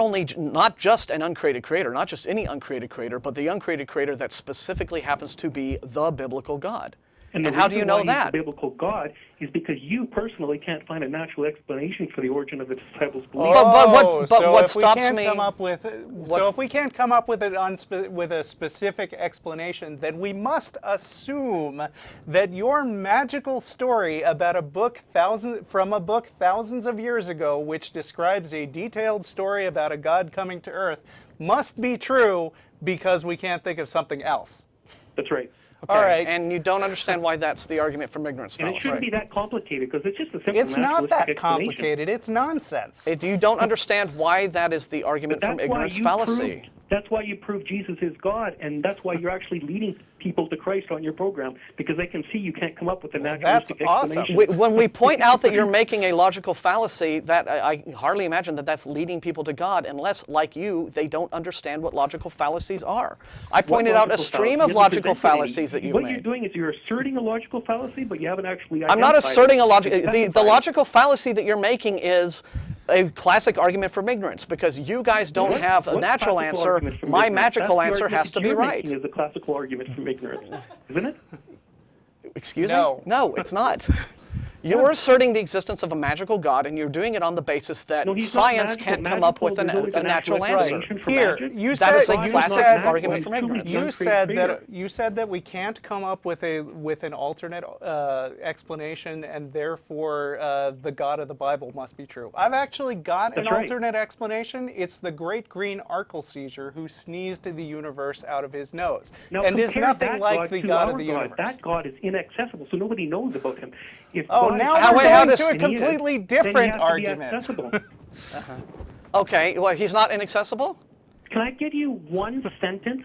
just an uncreated creator, not just any uncreated creator, but the uncreated creator that specifically happens to be the biblical God. And how do you know the that? biblical God is because you personally can't find a natural explanation for the origin of the disciples' belief. But what if we stops can't me? Come up with, so if we can't come up with with a specific explanation, then we must assume that your magical story about a book thousands of years ago, which describes a detailed story about a God coming to Earth, must be true because we can't think of something else. That's right. Okay. All right. And you don't understand why that's the argument from ignorance fallacy. And it shouldn't be that complicated because it's just a simple It's not that explanation. complicated. It's nonsense. You don't understand why that is the argument from ignorance fallacy. That's why you prove Jesus is God, and that's why you're actually leading people to Christ on your program, because they can see you can't come up with a naturalistic explanation. When we point out that you're making a logical fallacy, that I hardly imagine that that's leading people to God, unless, like you, they don't understand what logical fallacies are. I pointed out a stream of logical fallacies that you've made. What you're doing is you're asserting a logical fallacy, but you haven't actually I'm not asserting a logical. the logical fallacy that you're making is a classic argument from ignorance, because you guys don't have a natural answer. My magical answer has to be right. Is a classical argument from ignorance, isn't it? Excuse me? No, it's not. You're asserting the existence of a magical God, and you're doing it on the basis that science can't come up with a natural answer. Here, that is a classic argument from ignorance. You said that we can't come up with an alternate explanation, and therefore the God of the Bible must be true. I've actually got an alternate explanation. It's the great green Arkle Caesar who sneezed the universe out of his nose, and is nothing like the God of the universe. That God is inaccessible, so nobody knows about him. Now we're going to a completely different argument. Okay, well, he's not inaccessible? Can I give you one sentence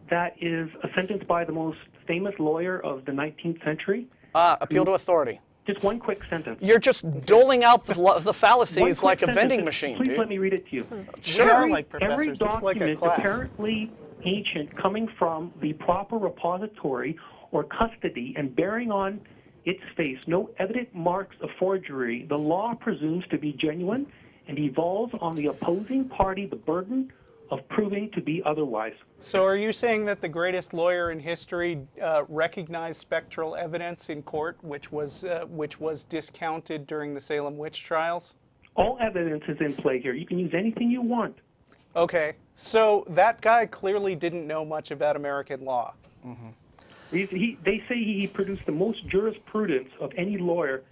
that is a sentence by the most famous lawyer of the 19th century? Appeal to authority. Just one quick sentence. You're just doling out the fallacies like a vending machine, Please dude. let me read it to you. Sure. Every document apparently ancient coming from the proper repository or custody and bearing on its face no evident marks of forgery, the law presumes to be genuine and devolves on the opposing party the burden of proving to be otherwise. So are you saying that the greatest lawyer in history recognized spectral evidence in court, which was discounted during the Salem witch trials? All evidence is in play here. You can use anything you want. Okay, so that guy clearly didn't know much about American law. Mm-hmm. They say he produced the most jurisprudence of any lawyer,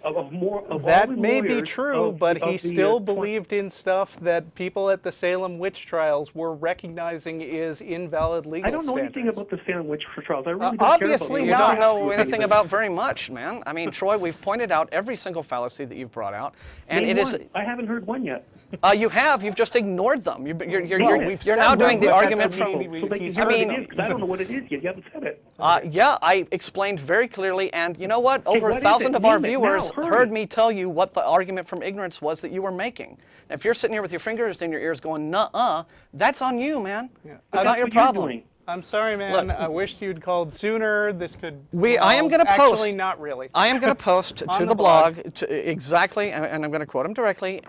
that may be true, but he still believed in stuff that people at the Salem witch trials were recognizing is invalid legal I don't know standards. anything about the Salem witch trials. I really don't obviously care about You don't know anything about very much, man. I mean, Troy, we've pointed out every single fallacy that you've brought out, and Name it is. one. I haven't heard one yet. You have. You've just ignored them. You're now doing the argument from. I don't know what it is yet. You haven't said it. Yeah, I explained very clearly, and you know what? Over 1,000 of our viewers heard me tell you what the argument from ignorance was that you were making. Now, if you're sitting here with your fingers in your ears going, nuh-uh, that's on you, man. Yeah. It's not your problem. I'm sorry, man. Look, I wished you'd called sooner. This could. I am going to post. Actually, not really. I am going to post to the blog exactly, and I'm going to quote him directly.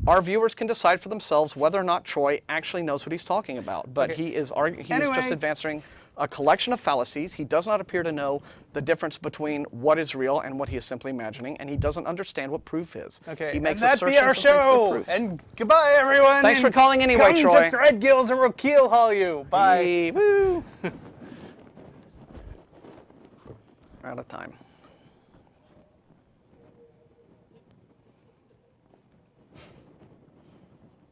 Our viewers can decide for themselves whether or not Troy actually knows what he's talking about. But he is just advancing a collection of fallacies. He does not appear to know the difference between what is real and what he is simply imagining, and he doesn't understand what proof is. Okay, he makes and that'd be our show. And goodbye, everyone. Thanks for calling anyway, Troy. Come to Thread Gills or we'll keel haul you. Bye. Woo. We're out of time.